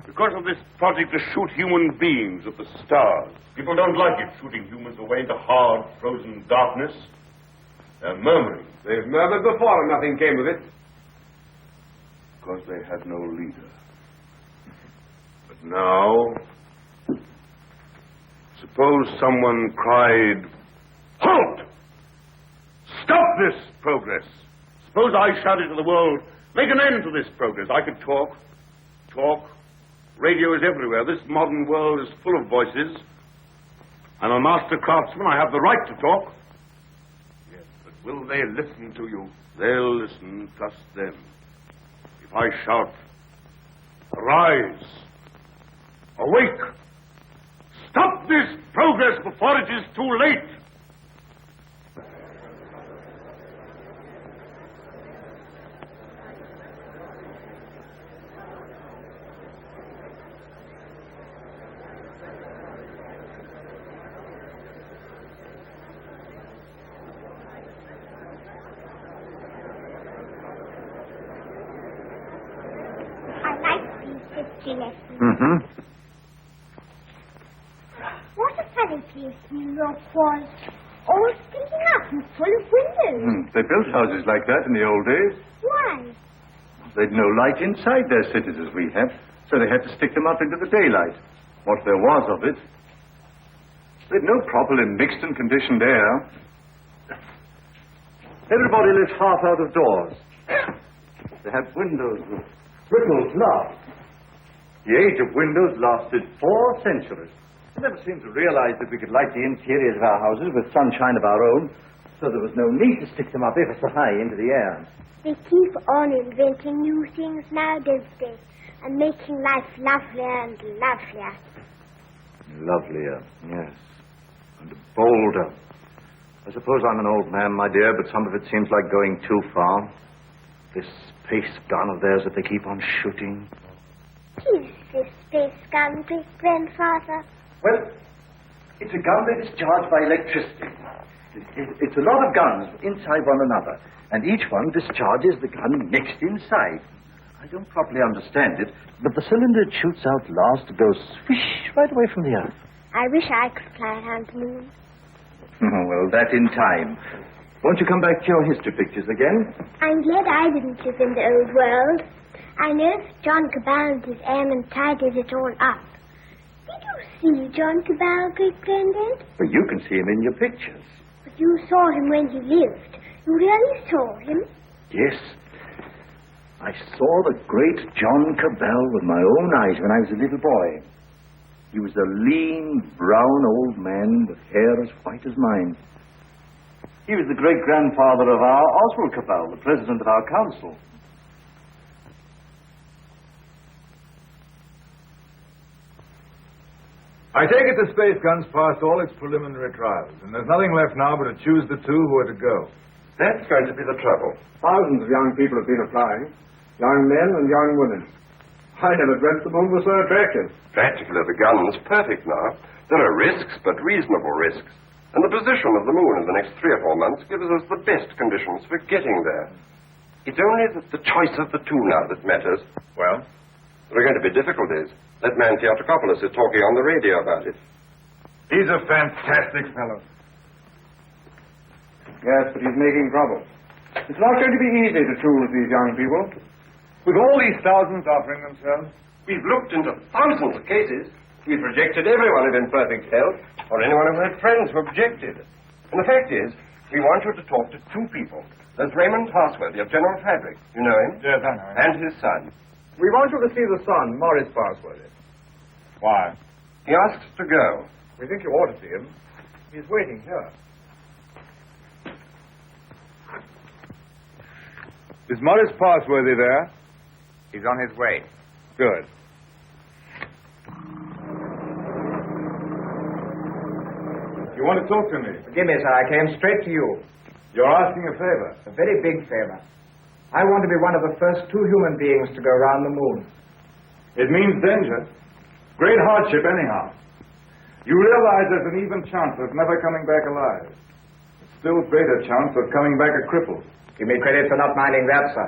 Because of this project to shoot human beings at the stars. People don't like it, shooting humans away into hard, frozen darkness. They're murmuring. They've murmured before and nothing came of it. Because they had no leader. But now, suppose someone cried, "Halt! Stop this progress!" Suppose I shouted to the world, "Make an end to this progress." I could talk. Radio is everywhere. This modern world is full of voices. I'm a master craftsman. I have the right to talk. Yes, but will they listen to you? They'll listen. Trust them. If I shout, "Arise! Awake! Stop this progress before it is too late!" Mm-hmm. What a funny place New York was. All sticking up and full of windows. They built houses like that in the old days. Why? They'd no light inside their cities as we have, so they had to stick them up into the daylight. What there was of it. They'd no trouble in mixed and conditioned air. Everybody lived half out of doors. They had windows with ripples glass. The age of windows lasted 4 centuries. We never seemed to realize that we could light the interiors of our houses with sunshine of our own, so there was no need to stick them up ever so high into the air. They keep on inventing new things now, don't they? And making life lovelier and lovelier. Lovelier, yes. And bolder. I suppose I'm an old man, my dear, but some of it seems like going too far. This space gun of theirs that they keep on shooting. Is this space gun, great-grandfather? Well, it's a gun that is charged by electricity. It's a lot of guns inside one another, and each one discharges the gun next inside. I don't properly understand it, but the cylinder it shoots out last goes swish right away from the earth. I wish I could fly around the moon. Well, that in time. Won't you come back to your history pictures again? I'm glad I didn't live in the old world. I know if John Cabal and his airmen tidied it all up. Did you see John Cabal, great-granddad? Well, you can see him in your pictures. But you saw him when he lived. You really saw him? Yes. I saw the great John Cabal with my own eyes when I was a little boy. He was a lean, brown old man with hair as white as mine. He was the great-grandfather of our Oswald Cabal, the president of our council. I take it the space gun's passed all its preliminary trials, and there's nothing left now but to choose the 2 who are to go. That's going to be the trouble. Thousands of young people have been applying. Young men and young women. I never dreamt the moon was so attractive. Practically, the gun's perfect now. There are risks, but reasonable risks. And the position of the moon in the next 3 or 4 months gives us the best conditions for getting there. It's only the choice of the 2 now that matters. Well? There are going to be difficulties. That man Theatrocopoulos is talking on the radio about it. He's a fantastic fellow. Yes, but he's making trouble. It's not going to be easy to choose these young people. With all these thousands offering themselves? We've looked into thousands of cases. We've rejected everyone in imperfect health, or anyone who had friends who objected. And the fact is, we want you to talk to 2 people. There's Raymond Parsworthy of General Fabric. You know him? Yes, I know him. And his son. We want you to see the son, Morris Parsworthy. Why? He asks to go. We think you ought to see him. He's waiting here. Is Morris Parsworthy there? He's on his way. Good. You want to talk to me? Forgive me, sir. I came straight to you. You're asking a favor. A very big favor. I want to be one of the first 2 human beings to go round the moon. It means danger. Great hardship, anyhow. You realize there's an even chance of never coming back alive. A still greater chance of coming back a cripple. Give me credit for not minding that, sir.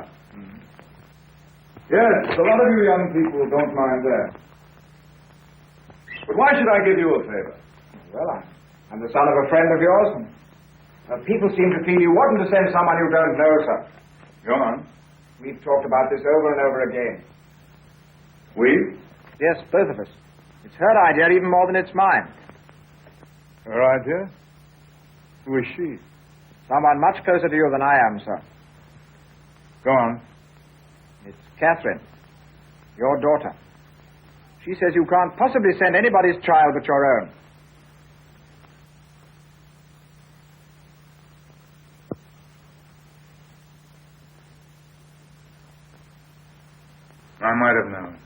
Yes, a lot of you young people don't mind that. But why should I give you a favor? Well, I'm the son of a friend of yours. And people seem to feel you oughtn't to send someone you don't know, sir. Go on. We've talked about this over and over again. We? Yes, both of us. It's her idea even more than it's mine. Her idea? Who is she? Someone much closer to you than I am, sir. Go on. It's Catherine, your daughter. She says you can't possibly send anybody's child but your own. I might have known.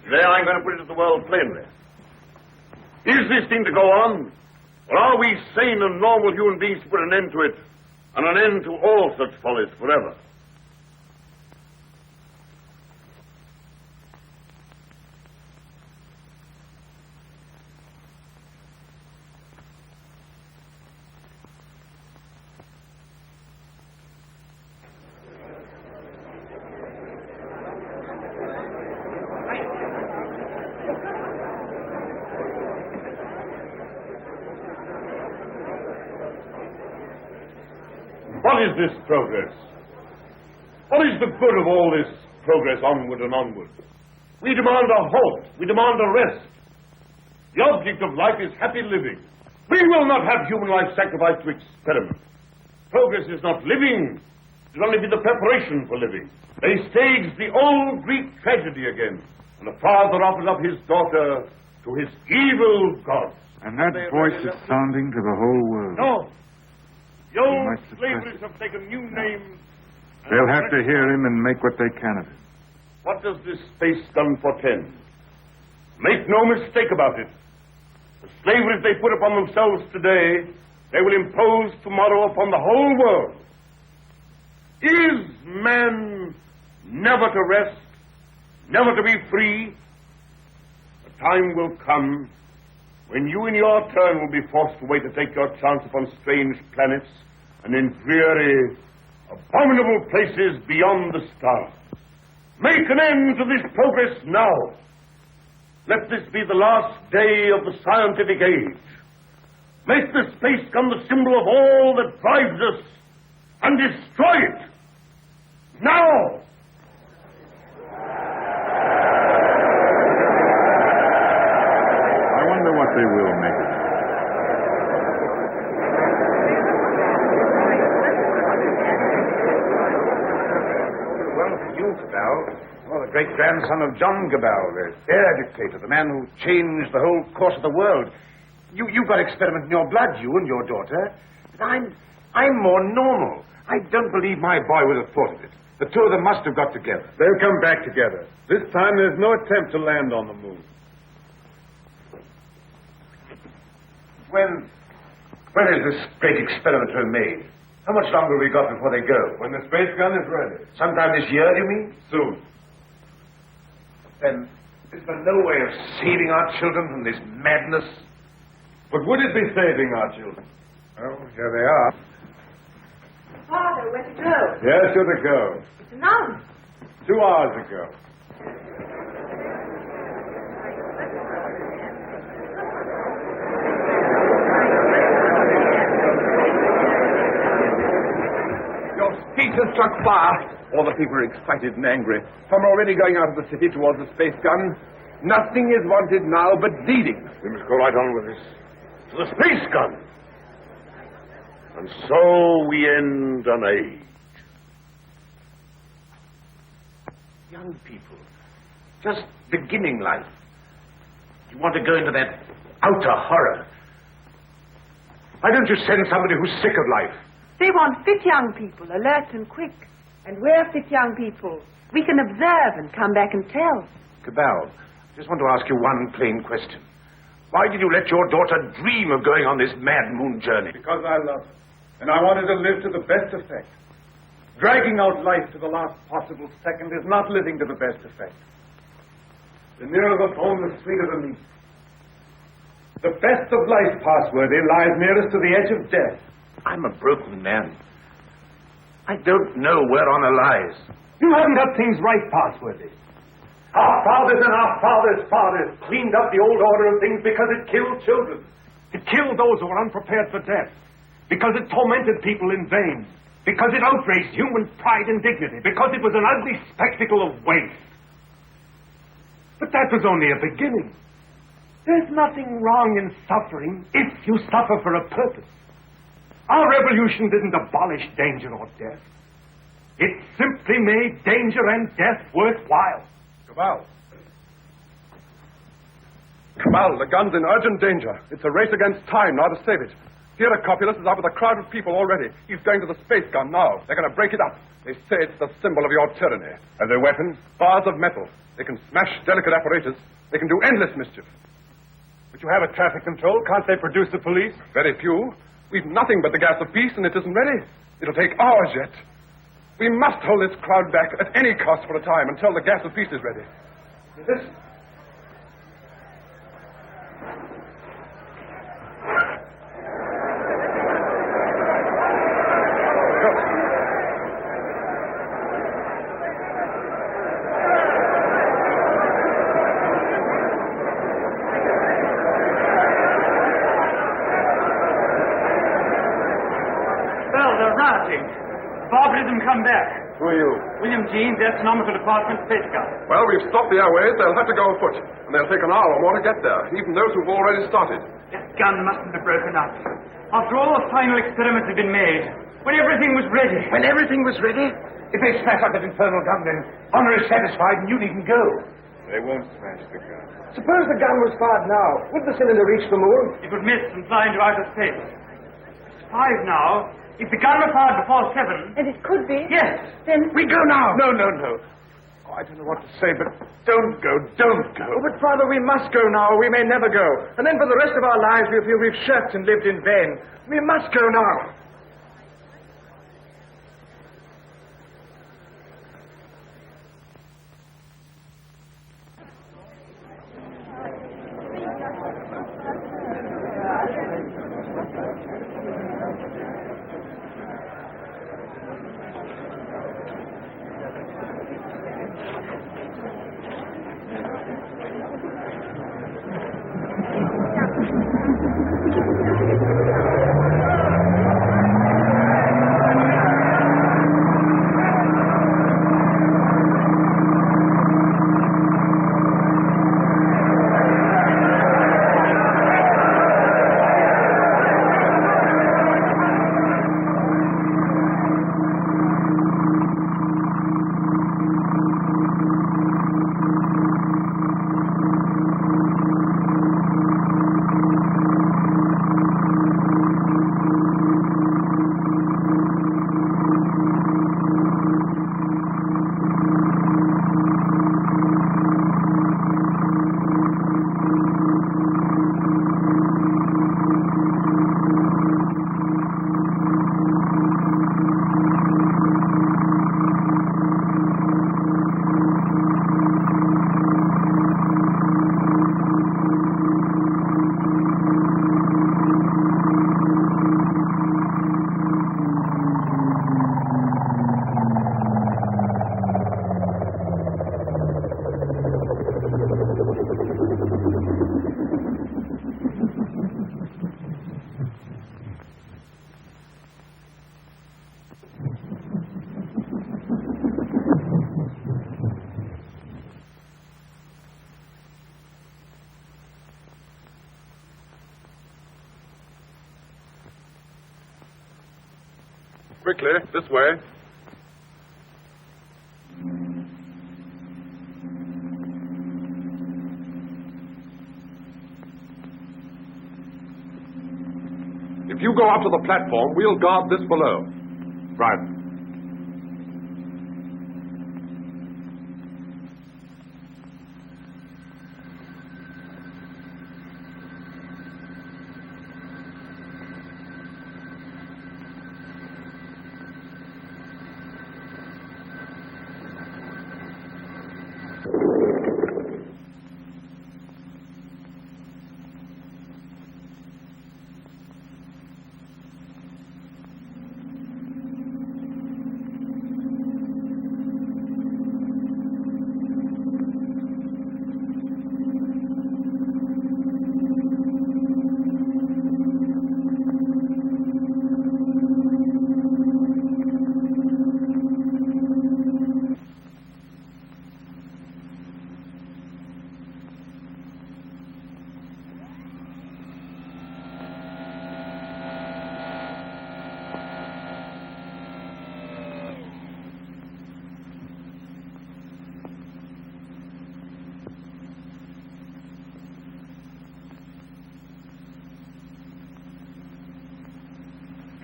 Today I'm going to put it to the world plainly. Is this thing to go on? Or are we sane and normal human beings to put an end to it, and an end to all such follies forever? What is this progress? What is the good of all this progress onward and onward? We demand a halt. We demand a rest. The object of life is happy living. We will not have human life sacrificed to experiment. Progress is not living. It will only be the preparation for living. They staged the old Greek tragedy again, and the father offered up his daughter to his evil gods. And that voice is sounding to the whole world. No. The old slavers have taken new names. They'll have to hear him and make what they can of it. What does this space gun portend? Make no mistake about it. The slaveries they put upon themselves today, they will impose tomorrow upon the whole world. Is man never to rest, never to be free? A time will come when you in your turn will be forced away to take your chance upon strange planets and in dreary, abominable places beyond the stars. Make an end to this progress now. Let this be the last day of the scientific age. Make the space gun the symbol of all that drives us, and destroy it. Now! I wonder what they will make it. Well, for you, Cabal, the great-grandson of John Cabal, the air dictator, the man who changed the whole course of the world. You've got experiment in your blood, you and your daughter. But I'm more normal. I don't believe my boy would have thought of it. The two of them must have got together. They'll come back together. This time there's no attempt to land on the moon. When is this great experiment to be made? How much longer have we got before they go? When the space gun is ready. Sometime this year, do you mean? Soon. Then is there no way of saving our children from this madness? But would it be saving our children? Oh, here they are. Father, where to go? Yes, you're to go. It's announced. 2 hours ago. Your speech has struck fire. All the people are excited and angry. Some are already going out of the city towards the space gun. Nothing is wanted now but leading. We must go right on with this. To the space gun. And so we end an age. Young people, just beginning life. You want to go into that outer horror. Why don't you send somebody who's sick of life? They want fit young people, alert and quick. And we're fit young people. We can observe and come back and tell. Cabal, I just want to ask you one plain question. Why did you let your daughter dream of going on this mad moon journey? Because I love her. And I wanted to live to the best effect. Dragging out life to the last possible second is not living to the best effect. The nearer the bone, the sweeter the meat. The best of life, Passworthy, lies nearest to the edge of death. I'm a broken man. I don't know where honor lies. You haven't got things right, Passworthy. Our fathers and our fathers' fathers cleaned up the old order of things because it killed children. It killed those who were unprepared for death. Because it tormented people in vain. Because it outraged human pride and dignity. Because it was an ugly spectacle of waste. But that was only a beginning. There's nothing wrong in suffering if you suffer for a purpose. Our revolution didn't abolish danger or death. It simply made danger and death worthwhile. Cabal. Cabal, the gun's in urgent danger. It's a race against time now to save it. Hierocopulus is up with a crowd of people already. He's going to the space gun now. They're going to break it up. They say it's the symbol of your tyranny. And their weapons? Bars of metal. They can smash delicate apparatus. They can do endless mischief. But you have a traffic control. Can't they produce the police? Very few. We've nothing but the gas of peace, and it isn't ready. It'll take hours yet. We must hold this crowd back at any cost for a time until the gas of peace is ready. This... Come back. Who are you? William Jean, the Astronomical Department, Space Guard. Well, we've stopped the airways. They'll have to go afoot. And they'll take an hour or more to get there, even those who've already started. That gun mustn't have broken up. After all the final experiments had been made, when everything was ready. When everything was ready? If they smash up that infernal gun, then honor is satisfied and you needn't go. They won't smash the gun. Suppose the gun was fired now. Would the cylinder reach the moon? It would miss and fly into outer space. It's 5 now. If the gun were fired before 7... And it could be. Yes. Then... We go now. No. Oh, I don't know what to say, but don't go. Oh, but, Father, we must go now, or we may never go. And then for the rest of our lives we'll feel we've shirked and lived in vain. We must go now. Quickly, this way. If you go up to the platform, we'll guard this below. Right.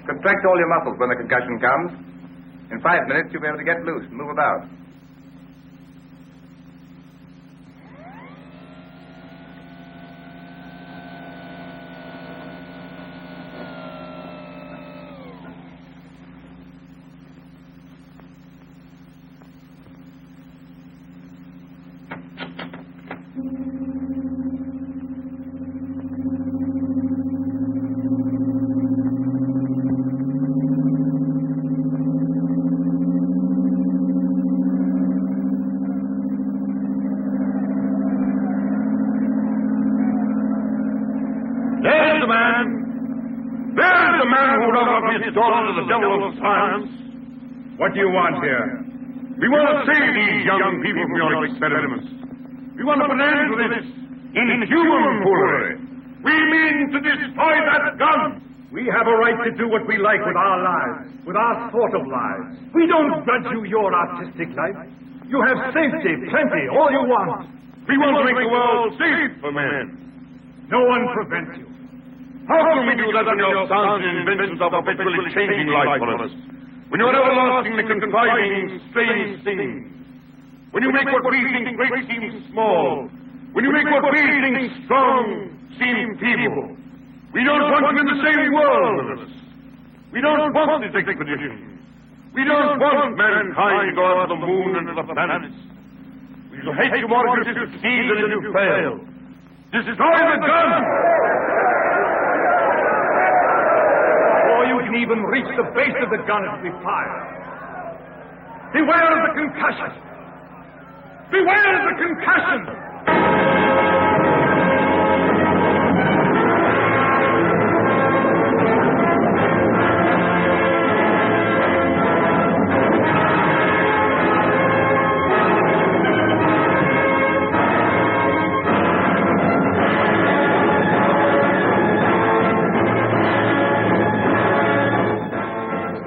Contract all your muscles when the concussion comes. In 5 minutes, you'll be able to get loose and move about. There's the man. There's the man who dug up his daughter to the devil of science. What do you want here? We want to save these young people from your experiments. We want to put an end to this inhuman foolery. We mean to destroy that gun. We have a right to do what we like with our lives, with our sort of lives. We don't grudge you your artistic life. You have safety, plenty, all you want. We want to make the world safe for men. No one prevents you. How can we do that when your sounds and inventions are perpetually changing life for us? When you're everlastingly contriving strange things? When you make what we think great seem small? When you make what we think strong seem feeble? We don't want you in the same world with us. We don't want this expedition. We don't want mankind to go out to the moon and to the planets. We shall hate you more if you succeed than if you fail. Destroy the gun! Before you can even reach the base of the gun, it'll be fired. Beware of the concussion! Beware of the concussion!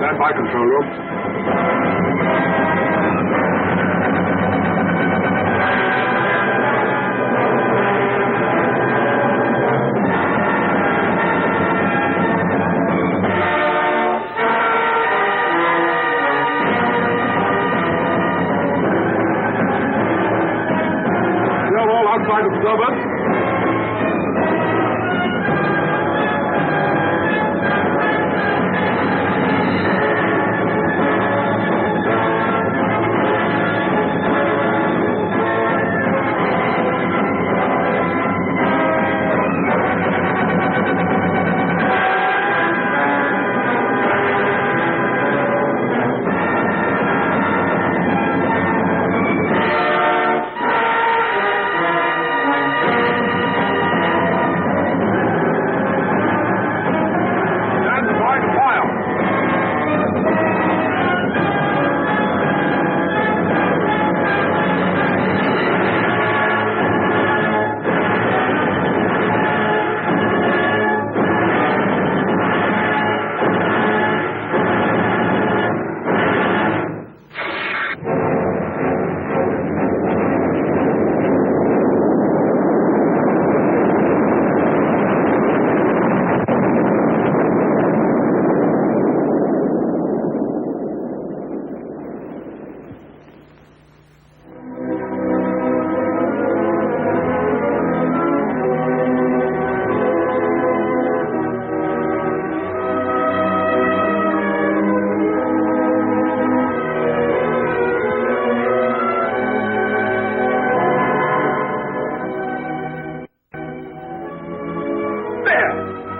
Stand by, control room. You're all outside observers.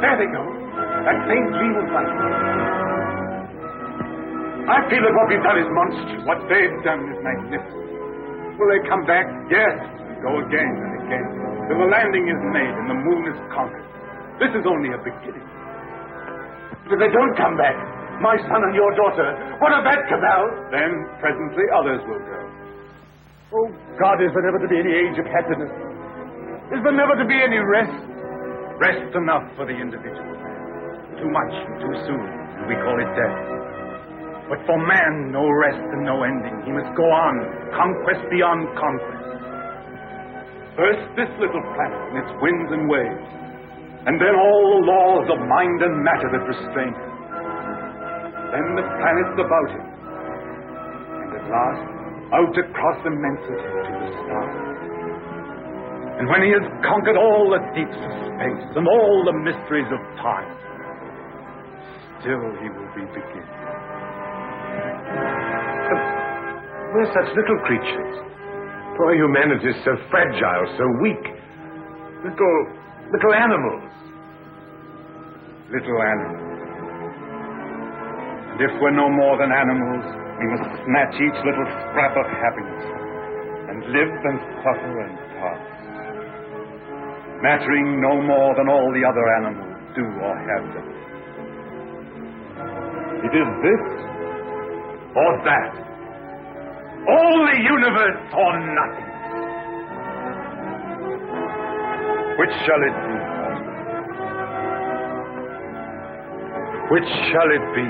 There they go. That faint gleam of light. I feel that what we've done is monstrous. What they've done is magnificent. Will they come back? Yes. And go again and again. Till the landing is made and the moon is conquered. This is only a beginning. If they don't come back, my son and your daughter, what of that, Cabal? Then, presently, others will go. Oh, God, is there never to be any age of happiness? Is there never to be any rest? Rest enough for the individual. Too much, too soon, and we call it death. But for man, no rest and no ending. He must go on, conquest beyond conquest. First, this little planet and its winds and waves. And then all the laws of mind and matter that restrain him. Then the planets about him. And at last, out across immensity to the stars. And when he has conquered all the deeps of space and all the mysteries of time, still he will be beginning. We're such little creatures. Poor humanity is so fragile, so weak. Little animals. Little animals. And if we're no more than animals, we must snatch each little scrap of happiness and live and suffer and pass. Mattering no more than all the other animals do or have done. It is this or that. All the universe or nothing. Which shall it be? Which shall it be?